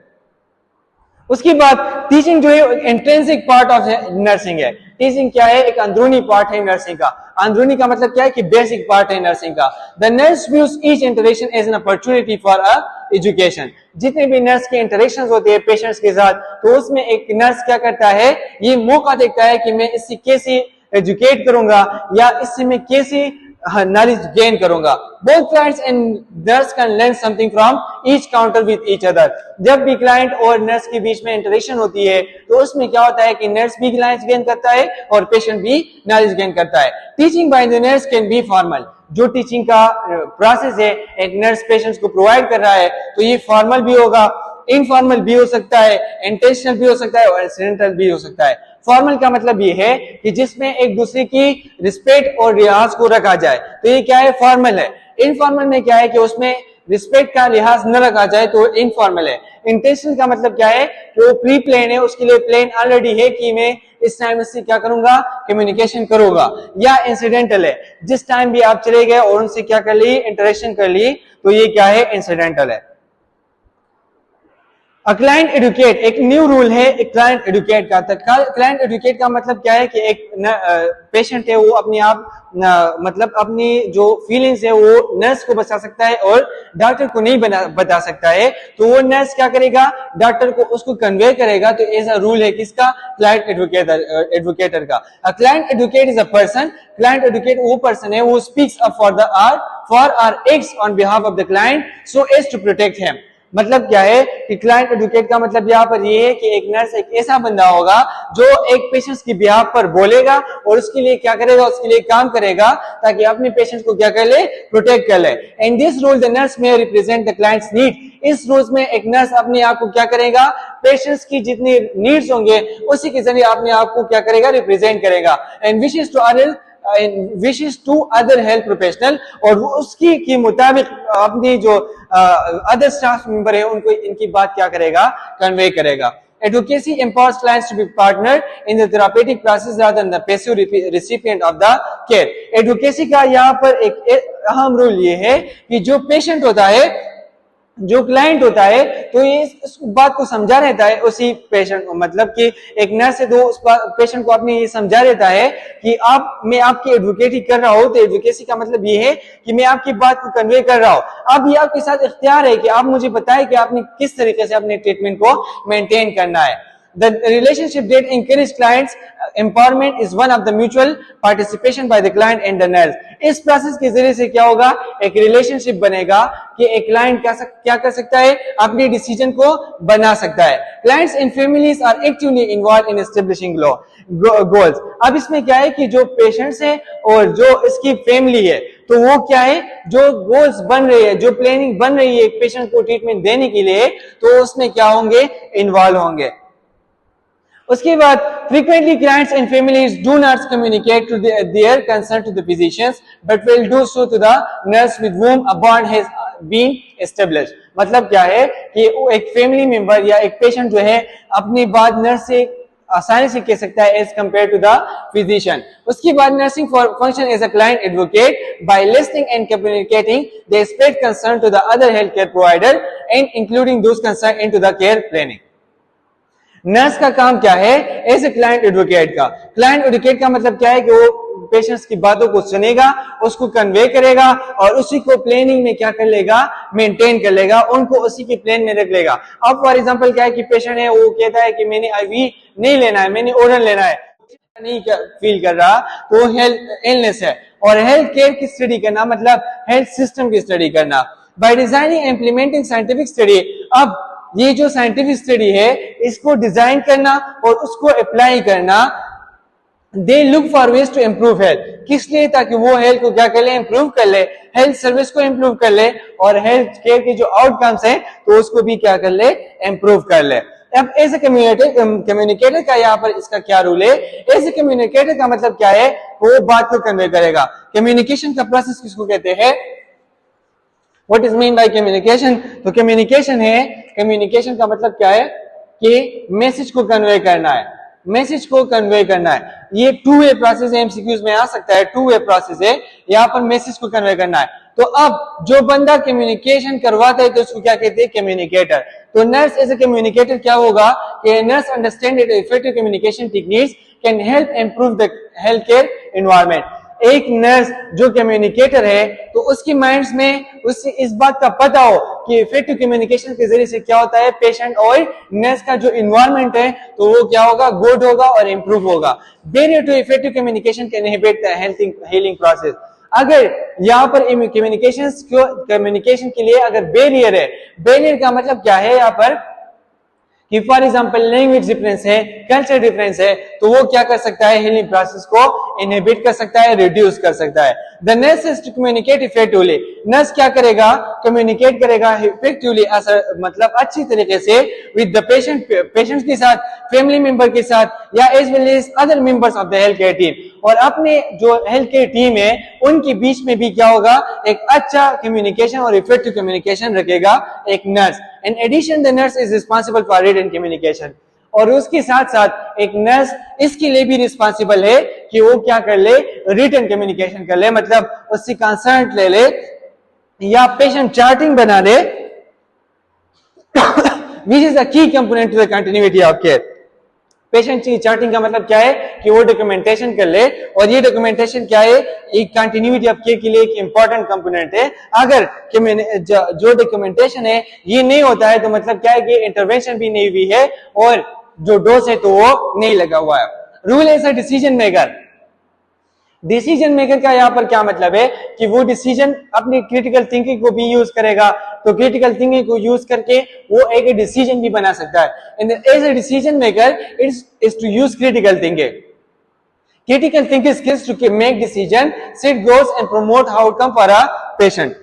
उसके बाद टीचिंग जो है इंट्रिंसिक पार्ट ऑफ नर्सिंग है। टीचिंग क्या है, एक अंदरूनी पार्ट है नर्सिंग का। अंदरूनी का मतलब क्या है कि बेसिक पार्ट है नर्सिंग का। The nurse views each interaction as an opportunity for a education. जितने भी नर्स के इंटरेक्शंस होते हैं पेशेंट्स के साथ, तो उसमें एक नर्स क्या करता है, ये मौका देखता है कि मैं इससे कैसे एजुकेट करूंगा या इससे मैं कैसे knowledge gain करूंगा। Both clients and nurse can learn something from each counter with each other। जब भी क्लाइंट और नर्स के बीच में इंटरेक्शन होती है तो उसमें क्या होता है कि नर्स भी नॉलेज गेन करता है और पेशेंट भी नॉलेज गेन करता है। Teaching by the nurse can be formal. जो टीचिंग का प्रोसेस है, एक नर्स पेशेंट्स को प्रोवाइड कर रहा है, तो ये फॉर्मल भी होगा, इनफॉर्मल भी हो सकता है, इंटेंशनल भी हो सकता है और एक्सीडेंटल भी हो सकता है। फॉर्मल का मतलब ये है कि जिसमें एक दूसरे की रिस्पेक्ट और लिहाज को रखा जाए, तो ये क्या है, फॉर्मल है। इनफॉर्मल में क्या है कि उसमें रिस्पेक्ट का लिहाज न रखा जाए, तो इनफॉर्मल है। इंटेंशन का मतलब क्या है कि वो प्री प्लान है, उसके लिए प्लान ऑलरेडी है कि मैं इस टाइम से क्या करूंगा, कम्युनिकेशन करूंगा। या इंसिडेंटल है, जिस टाइम भी आप चले गए और उनसे क्या कर ली, इंटरेक्शन कर ली, तो ये क्या है, इंसिडेंटल है। क्लाइंट एडुकेट, एक न्यू रूल है एक क्लाइंट एडुकेट का। क्लाइंट एडुकेट का मतलब क्या है कि एक पेशेंट है वो अपने आप मतलब अपनी जो फीलिंग्स है वो नर्स को बता सकता है और डॉक्टर को नहीं बता सकता है, तो वो नर्स क्या करेगा, डॉक्टर को उसको कन्वे करेगा। तो ऐसा रूल है किसका, क्लाइंट एडवोकेटर का। Client advocate is a person, client advocate वो पर्सन है वो speaks up for or acts on behalf of the client so as to protect him. मतलब क्या है कि क्लाइंट एडवोकेट का मतलब यहाँ पर ये है कि एक नर्स एक ऐसा बंदा होगा जो एक पेशेंट्स की बिहाफ पर बोलेगा और उसके लिए क्या करेगा, उसके लिए काम करेगा ताकि अपने पेशेंट्स को क्या कर ले, प्रोटेक्ट कर ले। In this rule the nurse में रिप्रेजेंट द क्लाइंट्स नीड। इस रूल्स में एक नर्स अपने आप को क्या करेगा, पेशेंट्स की जितनी नीड्स होंगे उसी के जरिए अपने आप को क्या करेगा, रिप्रेजेंट करेगा। And wishes to other health professional, और उसकी के मुताबिक अपनी जो अदर स्टाफ मेंबर है उनको इनकी बात क्या करेगा, कन्वे करेगा। Advocacy empowers clients to be partner in the therapeutic process rather than the passive recipient of the care. Advocacy का यहाँ पर एक अहम रोल ये है कि जो पेशेंट होता है, जो क्लाइंट होता है, तो ये इस बात को समझा रहता है उसी पेशेंट को, मतलब कि एक नर्स है तो उस पेशेंट को आपने ये समझा रहता है कि मैं आपकी एडवोकेसी कर रहा हूं, तो एडवोकेसी का मतलब ये है कि मैं आपकी बात को कन्वे कर रहा हूं। अब ये आपके साथ इख्तियार है कि आप मुझे बताएं कि आपने किस तरीके से अपने ट्रीटमेंट को मेंटेन करना है। The relationship that encourages clients empowerment is one of the mutual participation by the client and the nurse. इस प्रोसेस के जरिए से क्या होगा, एक रिलेशनशिप बनेगा कि एक क्लाइंट क्या कर सकता है, अपने डिसीजन को बना सकता है। Clients and families are actively involve in establishing goals. अब इसमें क्या है कि जो पेशेंट्स हैं और जो इसकी फैमिली है, तो वो क्या है, जो गोल्स बन रही है, जो प्लानिंग बन रही है एक पेशेंट को ट्रीटमेंट देने के लिए, तो उसमें क्या होंगे, इन्वॉल्व होंगे। उसके बाद frequently clients and families do not communicate to their concern to the physicians but will do so to the nurse with whom a bond has been established। मतलब क्या है कि एक फैमिली मेंबर या एक पेशेंट जो है अपनी बात नर्स से आसानी से कह सकता है as compare to the physician. उसके बाद nursing function as a client advocate by listening and communicating the spread concern to the other health care provider and including those concern into the care planning. Nurse का काम क्या है, as a client advocate का। Client advocate का मतलब क्या है कि वो पेशेंट्स की बातों को सुनेगा, उसको कन्वे करेगा और उसी को प्लानिंग में क्या कर लेगा, मेंटेन कर लेगा, उनको उसी के प्लान में रख लेगा। अब फॉर एग्जांपल क्या है कि पेशेंट है, वो कहता है कि मैंने आईवी नहीं लेना है, मैंने ओरल लेना है, नहीं फील कर रहा, तो हेल्थ इलनेस है। और हेल्थ केयर की स्टडी करना मतलब हेल्थ सिस्टम की स्टडी करना। By designing and implementing scientific study, अब ये जो साइंटिफिक स्टडी है इसको डिजाइन करना और उसको अप्लाई करना, they look for ways to improve health. किस लिए, ताकि वो हेल्थ को क्या कर ले, इम्प्रूव कर ले, हेल्थ सर्विस को इम्प्रूव कर ले और हेल्थ केयर के जो आउटकम्स हैं तो उसको भी क्या कर ले, इम्प्रूव कर ले। अब एज ए कम्युनिकेटर का यहाँ पर इसका क्या रूल है, एज ए कम्युनिकेटर का मतलब क्या है, वो बात को कन्वे करेगा। कम्युनिकेशन का प्रोसेस किसको कहते हैं, What is mean by communication? तो communication है, communication का मतलब क्या है कि मैसेज को कन्वे करना है, मैसेज को कन्वे करना है। ये टू वे प्रोसेस है, एमसीक्यूज में आ सकता है, टू वे प्रोसेस है, यहाँ पर मैसेज को कन्वे करना है। तो अब जो बंदा कम्युनिकेशन करवाता है तो उसको क्या कहते हैं, कम्युनिकेटर। तो नर्स एज ए कम्युनिकेटर क्या होगा कि nurse understand that effective communication techniques can help improve the health care environment. एक नर्स जो कम्युनिकेटर है तो उसकी माइंड्स में उससे इस बात का पता हो कि इफेक्टिव कम्युनिकेशन के जरिए से क्या होता है, पेशेंट और नर्स का जो इन्वायरमेंट है तो वो क्या होगा, गुड होगा और इंप्रूव होगा। Barrier to effective communication can inhibit the healing process. अगर यहाँ पर कम्युनिकेशन के लिए अगर बैरियर है, बैरियर का मतलब क्या है यहाँ पर कि फॉर एग्जाम्पल लैंग्वेज डिफरेंस है, कल्चर डिफरेंस है, तो वो क्या कर सकता है, हीलिंग प्रोसेस को इनहिबिट कर सकता है, रिड्यूस कर सकता है। The nurse is to communicate effectively, नर्स क्या करेगा, कम्युनिकेट करेगा इफेक्टिवली, मतलब अच्छी तरीके से विद द पेशेंट के साथ, फैमिली मेंबर के साथ या as well as other members of the health care team, और अपने जो हेल्थ केयर टीम है उनके बीच में भी क्या होगा, एक अच्छा कम्युनिकेशन और इफेक्टिव कम्युनिकेशन रखेगा एक nurse. In addition, the nurse is responsible for written communication, और उसके साथ साथ एक नर्स इसके लिए भी रिस्पॉन्सिबल है कि वो क्या कर ले, रिटन कम्युनिकेशन कर ले, मतलब उससे कंसर्ट ले ले या पेशेंट चार्टिंग बना ले, which is a key component to the continuity of care। Patient की चार्टिंग का मतलब क्या है कि वो डॉक्यूमेंटेशन कर ले, और ये डॉक्यूमेंटेशन क्या है, एक कंटिन्यूटी ऑफ केयर के लिए एक इंपॉर्टेंट कंपोनेंट है। अगर जो डॉक्यूमेंटेशन है ये नहीं होता है तो मतलब क्या है कि इंटरवेंशन भी नहीं हुई है और जो डोज है तो वो नहीं लगा हुआ है। Role as a decision maker, decision maker का यहाँ पर क्या मतलब है कि वो डिसीजन अपनी क्रिटिकल थिंकिंग को भी यूज करेगा, तो क्रिटिकल थिंकिंग को यूज करके वो एक डिसीजन भी बना सकता है। And as a decision maker is to use critical thinking. Critical thinking skills to make decision, set goals and promote outcome for a patient.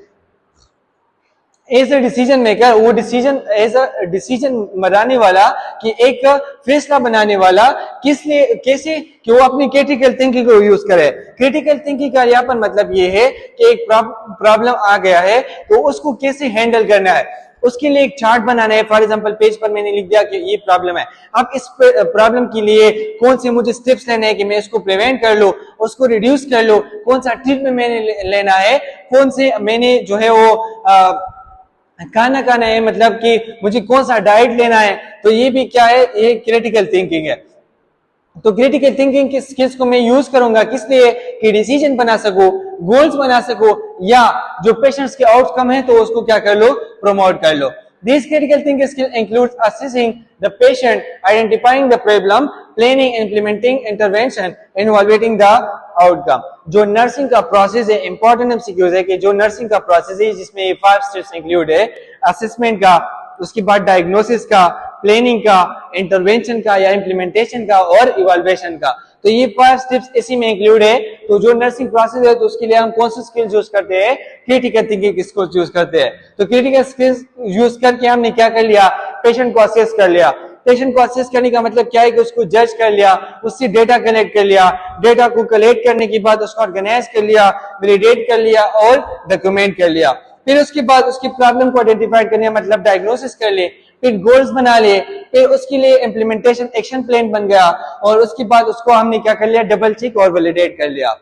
As a decision maker, वो decision as a decision बनाने वाला कि एक फैसला बनाने वाला किस लिए, कैसे कि वो अपनी क्रिटिकल थिंकिंग को यूज करे। क्रिटिकल थिंकिंग का यहाँ पर मतलब ये है कि एक प्रॉब्लम आ गया है तो उसको कैसे हैंडल करना है, उसके लिए एक चार्ट बनाना है। फॉर एग्जांपल पेज पर मैंने लिख दिया कि ये प्रॉब्लम है, अब इस प्रॉब्लम के लिए कौन से मुझे स्टेप्स लेने हैं कि मैं इसको प्रिवेंट कर लूं, उसको रिड्यूस कर लूं, कौन सा ट्रीटमेंट मैंने लेना है, कौन से मैंने जो है वो खाना खाना है, मतलब कि मुझे कौन सा डाइट लेना है। तो ये भी क्या है, ये क्रिटिकल थिंकिंग है। तो क्रिटिकल थिंकिंग की स्किल्स को मैं यूज करूंगा किस लिए कि डिसीजन बना सकूं, गोल्स बना सकूं, या जो पेशेंट्स के आउटकम है तो उसको क्या कर लो, प्रमोट कर लो। These critical thinking skills includes assessing the patient, identifying the problem, planning, implementing intervention, and evaluating the outcome। जो नर्सिंग का प्रोसेस है, इंपॉर्टेंट एमसीक्यूज है कि जो नर्सिंग का प्रोसेस है जिसमें ये 5 स्टेप्स इंक्लूड है, असेसमेंट का, उसके बाद डायग्नोसिस का, प्लानिंग का, इंटरवेंशन का या इम्प्लीमेंटेशन का और इवैल्यूएशन का। तो ये 5 स्टेप्स इसी में इंक्लूड है। तो जो नर्सिंग प्रोसेस है तो उसके लिए हम कौन सी स्किल्स यूज करते हैं, क्रिटिकल थिंकिंग स्किल्स यूज करते हैं। तो क्रिटिकल स्किल्स यूज करके हमने क्या कर लिया, पेशेंट को असेस कर लिया। पेशेंट को असेस करने का मतलब क्या है कि उसको जज कर लिया, उससे डेटा कलेक्ट कर लिया, डेटा को कलेक्ट करने के बाद उसको ऑर्गेनाइज कर लिया, वैलिडेट कर लिया और डॉक्यूमेंट कर लिया। फिर उसके बाद उसकी प्रॉब्लम को आइडेंटिफाई करने मतलब डायग्नोसिस कर ले, फिर गोल्स बना लिए, फिर उसके लिए इम्प्लीमेंटेशन एक्शन प्लान बन गया और उसके बाद उसको हमने क्या कर लिया, डबल चेक और वैलिडेट कर लिया।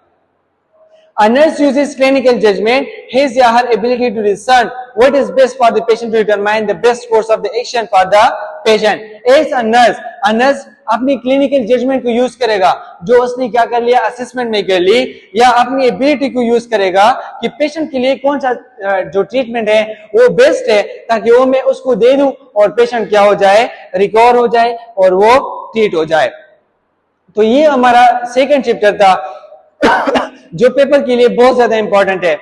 A nurse uses clinical judgment, his or her ability to discern what is best for the patient to determine the best course of the action for the patient. As a nurse अपनी clinical judgement को use करेगा, जो उसने क्या कर लिया, assessment में कर ली, या अपनी एबिलिटी को यूज करेगा कि पेशेंट के लिए कौन सा जो ट्रीटमेंट है वो बेस्ट है, ताकि वो मैं उसको दे दूं और पेशेंट क्या हो जाए, रिकवर हो जाए और वो ट्रीट हो जाए। तो ये हमारा सेकंड चैप्टर था जो पेपर के लिए बहुत ज्यादा इंपॉर्टेंट है।